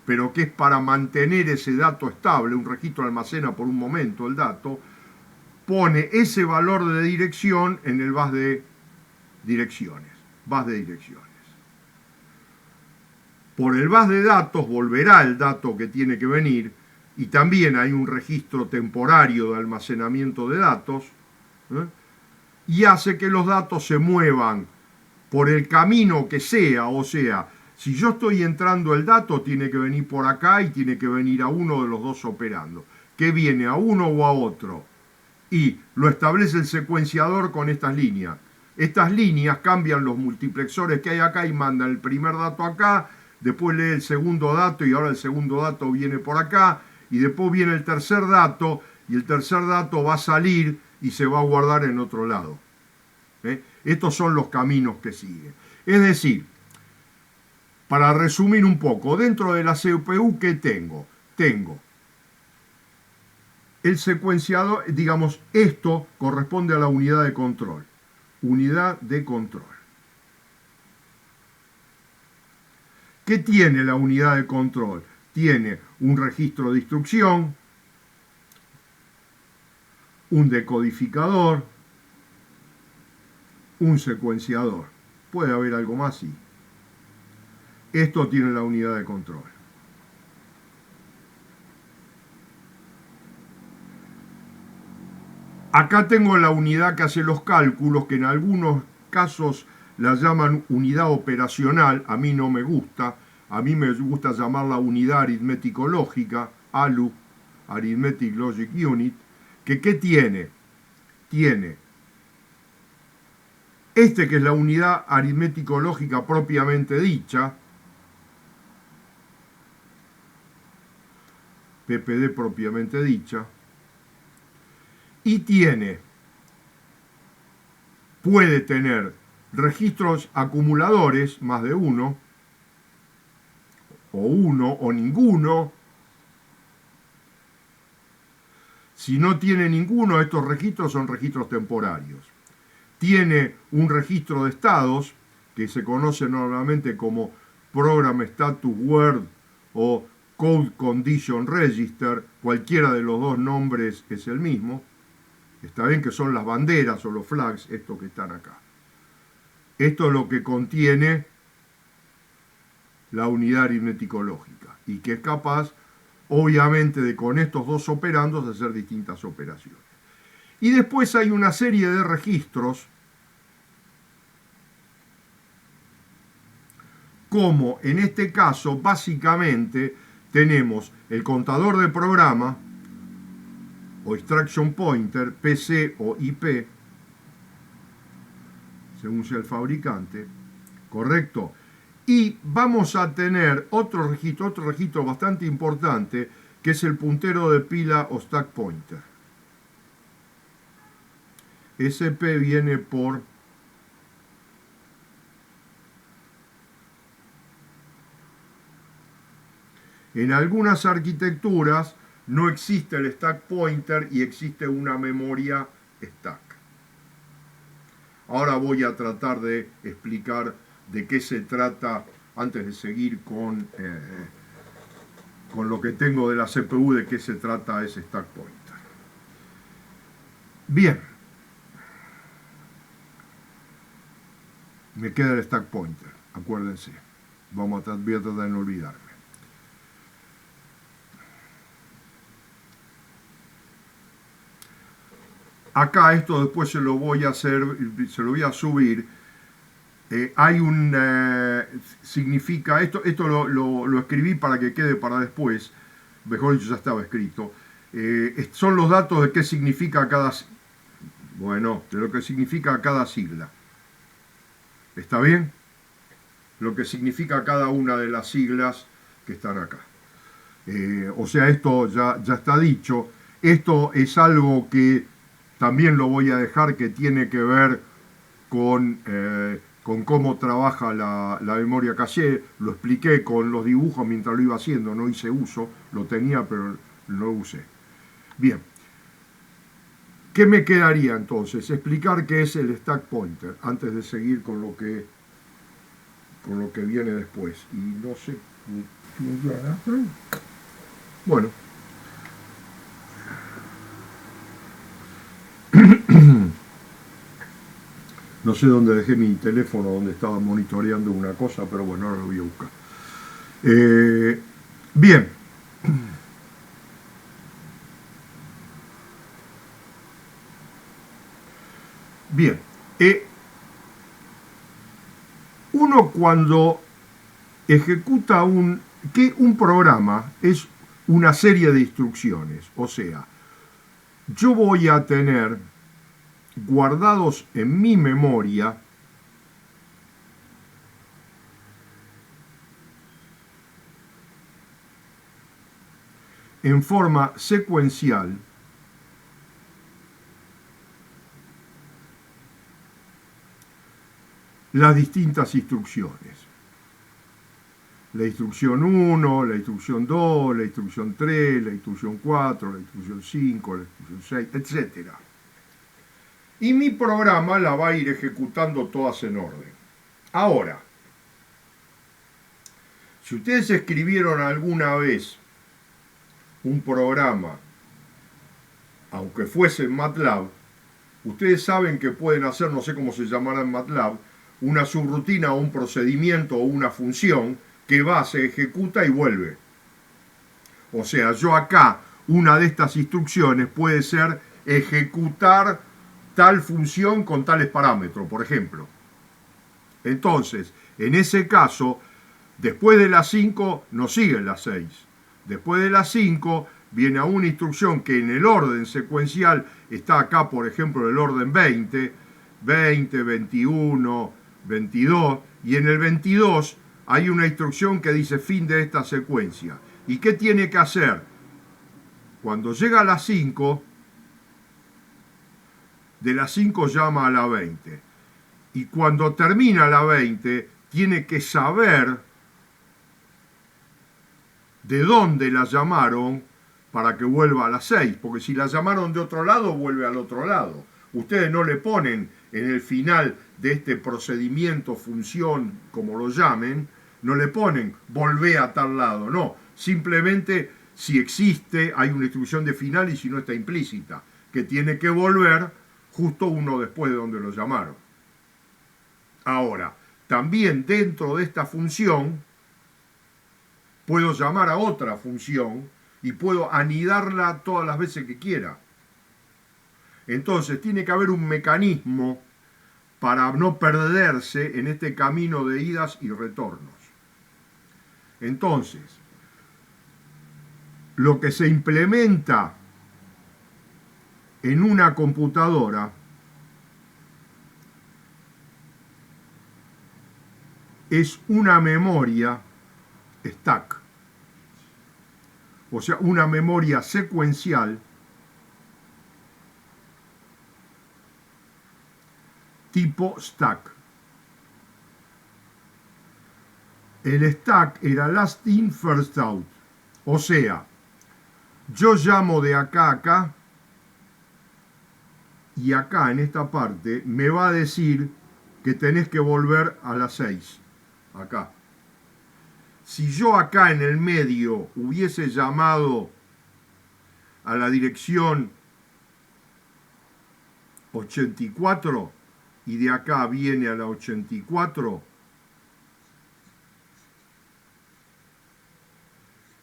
pero que es para mantener ese dato estable, un registro almacena por un momento el dato, pone ese valor de dirección en el bus de direcciones. Por el bus de datos volverá el dato que tiene que venir y también hay un registro temporario de almacenamiento de datos, y hace que los datos se muevan por el camino que sea, o sea, si yo estoy entrando el dato tiene que venir por acá y tiene que venir a uno de los dos operandos. ¿Qué viene, a uno o a otro? Y lo establece el secuenciador con estas líneas. Estas líneas cambian los multiplexores que hay acá y mandan el primer dato acá, después lee el segundo dato y ahora el segundo dato viene por acá, y después viene el tercer dato y el tercer dato va a salir y se va a guardar en otro lado. Estos son los caminos que siguen. Es decir, para resumir un poco, dentro de la CPU, ¿qué tengo? Tengo el secuenciador, digamos, esto corresponde a la unidad de control. Unidad de control. ¿Qué tiene la unidad de control? Tiene un registro de instrucción, un decodificador, un secuenciador. ¿Puede haber algo más? Sí. Esto tiene la unidad de control. Acá tengo la unidad que hace los cálculos, que en algunos casos la llaman unidad operacional. A mí no me gusta. A mí me gusta llamarla unidad aritmético-lógica, ALU, Arithmetic Logic Unit. ¿Qué tiene? Tiene que es la unidad aritmético-lógica propiamente dicha, PPD propiamente dicha, y puede tener registros acumuladores, más de uno o ninguno. Si no tiene ninguno, estos registros son registros temporarios. Tiene un registro de estados, que se conoce normalmente como Program Status Word o Code Condition Register, cualquiera de los dos nombres es el mismo. Está bien que son las banderas o los flags, estos que están acá. Esto es lo que contiene la unidad aritmético lógica y que es capaz, obviamente, de con estos dos operandos hacer distintas operaciones. Y después hay una serie de registros, como en este caso, básicamente, tenemos el contador de programa, o Instruction Pointer, PC o IP, según sea el fabricante, ¿correcto? Y vamos a tener otro registro bastante importante, que es el puntero de pila o stack pointer. SP viene por en algunas arquitecturas no existe el stack pointer y existe una memoria stack. Ahora voy a tratar de explicar de qué se trata antes de seguir con lo que tengo de la CPU, de qué se trata ese stack pointer. Bien. Me queda el stack pointer, acuérdense. Voy a tratar de no olvidarme. Acá esto después se lo voy a subir. Hay un significa esto lo escribí para que quede para después. Mejor dicho, ya estaba escrito. Son los datos de qué significa cada, bueno, de lo que significa cada sigla. ¿Está bien? Lo que significa cada una de las siglas que están acá. O sea, esto ya está dicho. Esto es algo que también lo voy a dejar, que tiene que ver con cómo trabaja la memoria caché. Lo expliqué con los dibujos mientras lo iba haciendo, no hice uso, lo tenía pero no lo usé. Bien. ¿Qué me quedaría entonces? Explicar qué es el stack pointer antes de seguir con lo que viene después. Y no sé. Bueno. No sé dónde dejé mi teléfono, donde estaba monitoreando una cosa, pero bueno, ahora lo voy a buscar. Bien. Bien. Uno cuando ejecuta un programa es una serie de instrucciones. O sea, yo voy a tener guardados en mi memoria en forma secuencial las distintas instrucciones. La instrucción 1, la instrucción 2, la instrucción 3, la instrucción 4, la instrucción 5, la instrucción 6, etc. Y mi programa la va a ir ejecutando todas en orden. Ahora, si ustedes escribieron alguna vez un programa, aunque fuese en MATLAB, ustedes saben que pueden hacer, no sé cómo se llamará en MATLAB, una subrutina o un procedimiento o una función que va, se ejecuta y vuelve. O sea, yo acá, una de estas instrucciones puede ser ejecutar tal función con tales parámetros, por ejemplo. Entonces, en ese caso, después de las 5 no sigue las 6. Después de las 5 viene a una instrucción que en el orden secuencial está acá, por ejemplo, el orden 20, 21, 22, y en el 22 hay una instrucción que dice fin de esta secuencia. ¿Y qué tiene que hacer? Cuando llega a las 5, de las 5 llama a la 20. Y cuando termina la 20, tiene que saber de dónde la llamaron para que vuelva a las 6. Porque si la llamaron de otro lado, vuelve al otro lado. Ustedes no le ponen en el final de este procedimiento, función, como lo llamen, no le ponen volvé a tal lado, no, simplemente si existe hay una instrucción de final y si no está implícita, que tiene que volver justo uno después de donde lo llamaron. Ahora, también dentro de esta función puedo llamar a otra función y puedo anidarla todas las veces que quiera. Entonces tiene que haber un mecanismo para no perderse en este camino de idas y retornos. Entonces, lo que se implementa en una computadora es una memoria stack, o sea, una memoria secuencial tipo stack. El stack era last in, first out, o sea, yo llamo de acá a acá y acá en esta parte me va a decir que tenés que volver a las 6, acá. Si yo acá en el medio hubiese llamado a la dirección 84 y de acá viene a la 84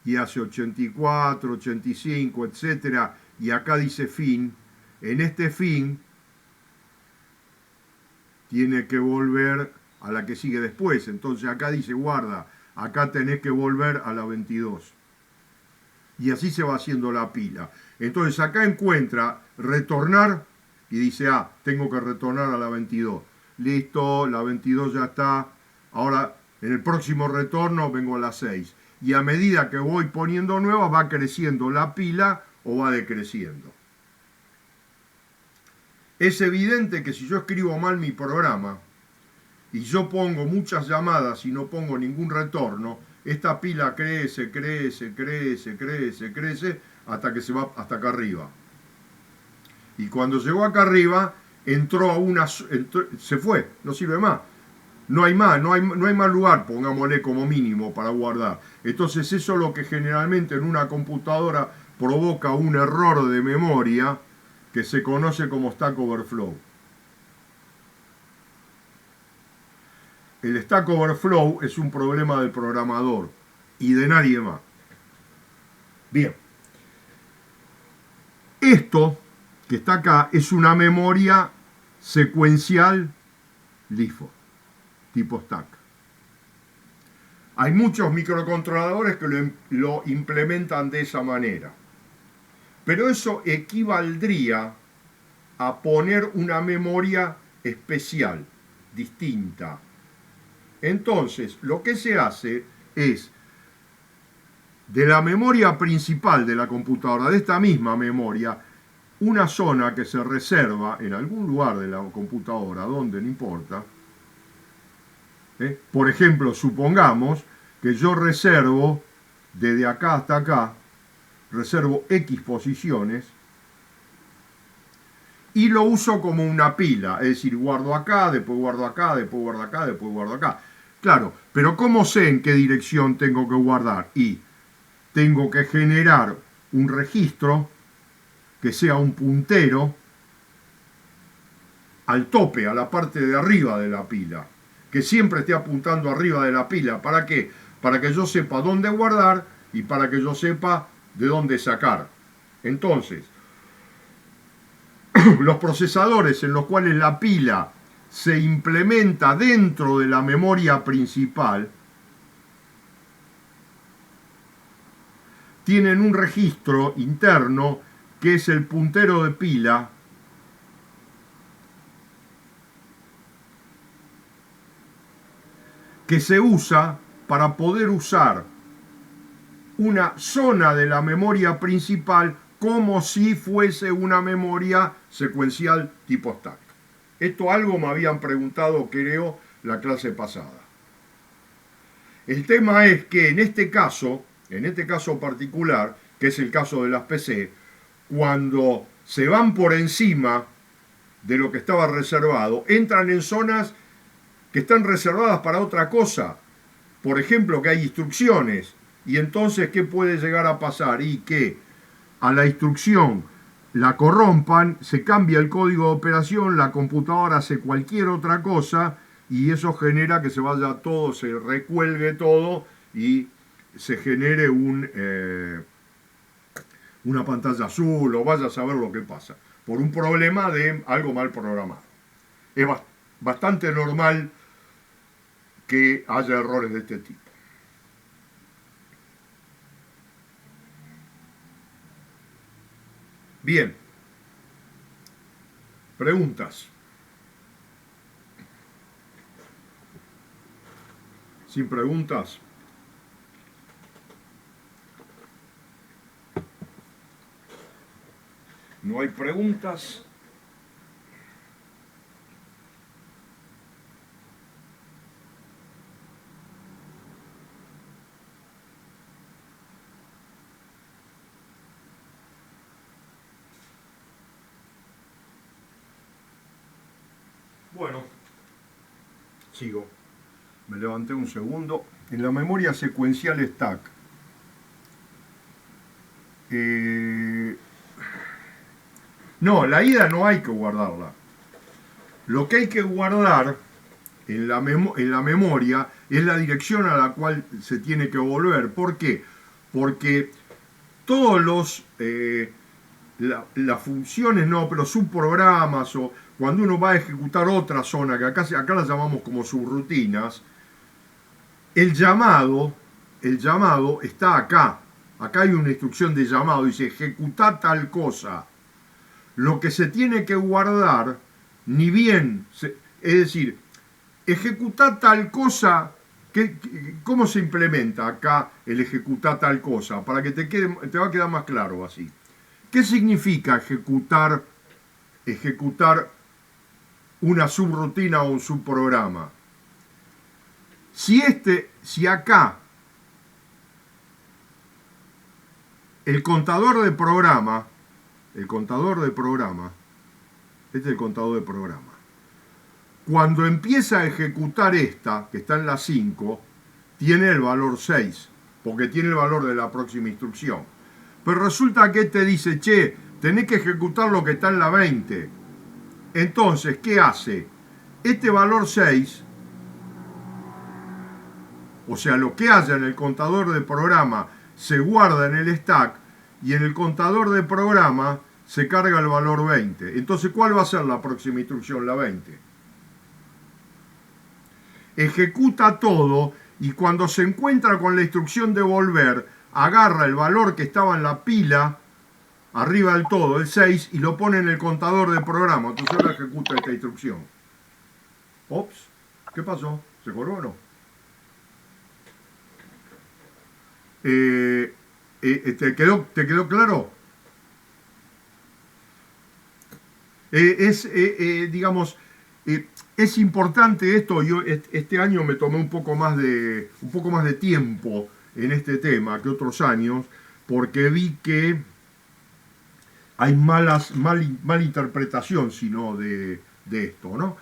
y hace 84, 85, etcétera, y acá dice fin, en este fin tiene que volver a la que sigue después. Entonces acá dice guarda, acá tenés que volver a la 22. Y así se va haciendo la pila. Entonces acá encuentra retornar y dice, tengo que retornar a la 22. Listo, la 22 ya está. Ahora en el próximo retorno vengo a la 6. Y a medida que voy poniendo nuevas va creciendo la pila o va decreciendo. Es evidente que si yo escribo mal mi programa y yo pongo muchas llamadas y no pongo ningún retorno, esta pila crece, crece, crece, crece, crece, hasta que se va hasta acá arriba. Y cuando llegó acá arriba, entró a una... se fue, no sirve más. No hay más, no hay más lugar, pongámosle como mínimo, para guardar. Entonces eso es lo que generalmente en una computadora provoca un error de memoria que se conoce como Stack Overflow. El Stack Overflow es un problema del programador y de nadie más. Bien. Esto que está acá es una memoria secuencial LIFO, tipo stack. Hay muchos microcontroladores que lo implementan de esa manera. Pero eso equivaldría a poner una memoria especial, distinta. Entonces, lo que se hace es, de la memoria principal de la computadora, de esta misma memoria, una zona que se reserva en algún lugar de la computadora, donde no importa. Por ejemplo, supongamos que yo reservo, desde acá hasta acá, reservo X posiciones, y lo uso como una pila, es decir, guardo acá, después guardo acá, después guardo acá, después guardo acá. Claro, pero ¿cómo sé en qué dirección tengo que guardar? Y tengo que generar un registro que sea un puntero al tope, a la parte de arriba de la pila, que siempre esté apuntando arriba de la pila. ¿Para qué? Para que yo sepa dónde guardar y para que yo sepa de dónde sacar. Entonces, los procesadores en los cuales la pila se implementa dentro de la memoria principal tienen un registro interno que es el puntero de pila, que se usa para poder usar una zona de la memoria principal como si fuese una memoria secuencial tipo stack. Esto algo me habían preguntado, creo, la clase pasada. El tema es que en este caso particular, que es el caso de las PC, cuando se van por encima de lo que estaba reservado, entran en zonas que están reservadas para otra cosa. por ejemplo, que hay instrucciones. Y entonces, ¿qué puede llegar a pasar? Y que a la instrucción la corrompan, se cambia el código de operación, la computadora hace cualquier otra cosa y eso genera que se vaya todo, se recuelgue todo y se genere una pantalla azul o vaya a saber lo que pasa, por un problema de algo mal programado. Es bastante normal que haya errores de este tipo. Bien. Preguntas. Sin preguntas. No hay preguntas. Bueno, sigo. Me levanté un segundo. En la memoria secuencial stack. No, la ida no hay que guardarla. Lo que hay que guardar en la memoria es la dirección a la cual se tiene que volver. ¿Por qué? Porque todos los las funciones, no, pero subprogramas o cuando uno va a ejecutar otra zona, que acá la llamamos como subrutinas, el llamado está acá. Acá hay una instrucción de llamado, dice ejecutar tal cosa. Lo que se tiene que guardar, ni bien, es decir, ejecutar tal cosa, ¿cómo se implementa acá el ejecutar tal cosa? Para que te va a quedar más claro así. ¿Qué significa ejecutar una subrutina o un subprograma? Si acá el contador de programa, este es el contador de programa, cuando empieza a ejecutar esta, que está en la 5, tiene el valor 6, porque tiene el valor de la próxima instrucción. Pero resulta que te dice, che, tenés que ejecutar lo que está en la 20. Entonces, ¿qué hace? Este valor 6, o sea, lo que haya en el contador de programa se guarda en el stack y en el contador de programa se carga el valor 20. Entonces, ¿cuál va a ser la próxima instrucción? La 20. Ejecuta todo y cuando se encuentra con la instrucción de volver, agarra el valor que estaba en la pila arriba del todo, el 6, y lo pone en el contador de programa. Entonces ahora ejecuta esta instrucción. Ops, ¿qué pasó? ¿Se colgó o no? ¿Te quedó claro? Digamos, es importante esto. Yo este año me tomé un poco más de tiempo en este tema que otros años, porque vi que hay mal interpretación sino de esto, ¿no?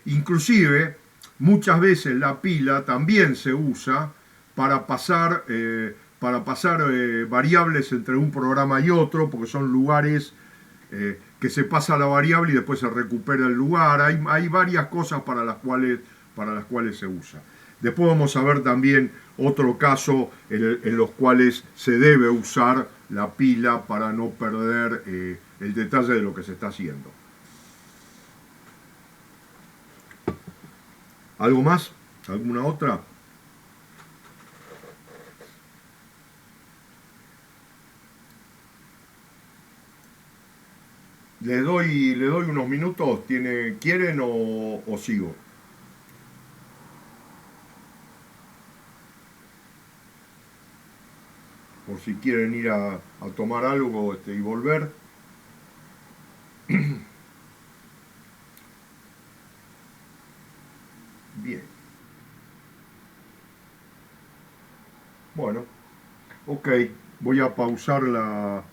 Inclusive muchas veces la pila también se usa para pasar variables entre un programa y otro, porque son lugares que se pasa la variable y después se recupera el lugar. Hay varias cosas para las cuales se usa. Después vamos a ver también otro caso en los cuales se debe usar la pila para no perder el detalle de lo que se está haciendo. ¿Algo más? ¿Alguna otra? Le doy unos minutos. ¿Quieren o sigo? Por si quieren ir a tomar algo y volver. Bien. Bueno, ok, voy a pausar la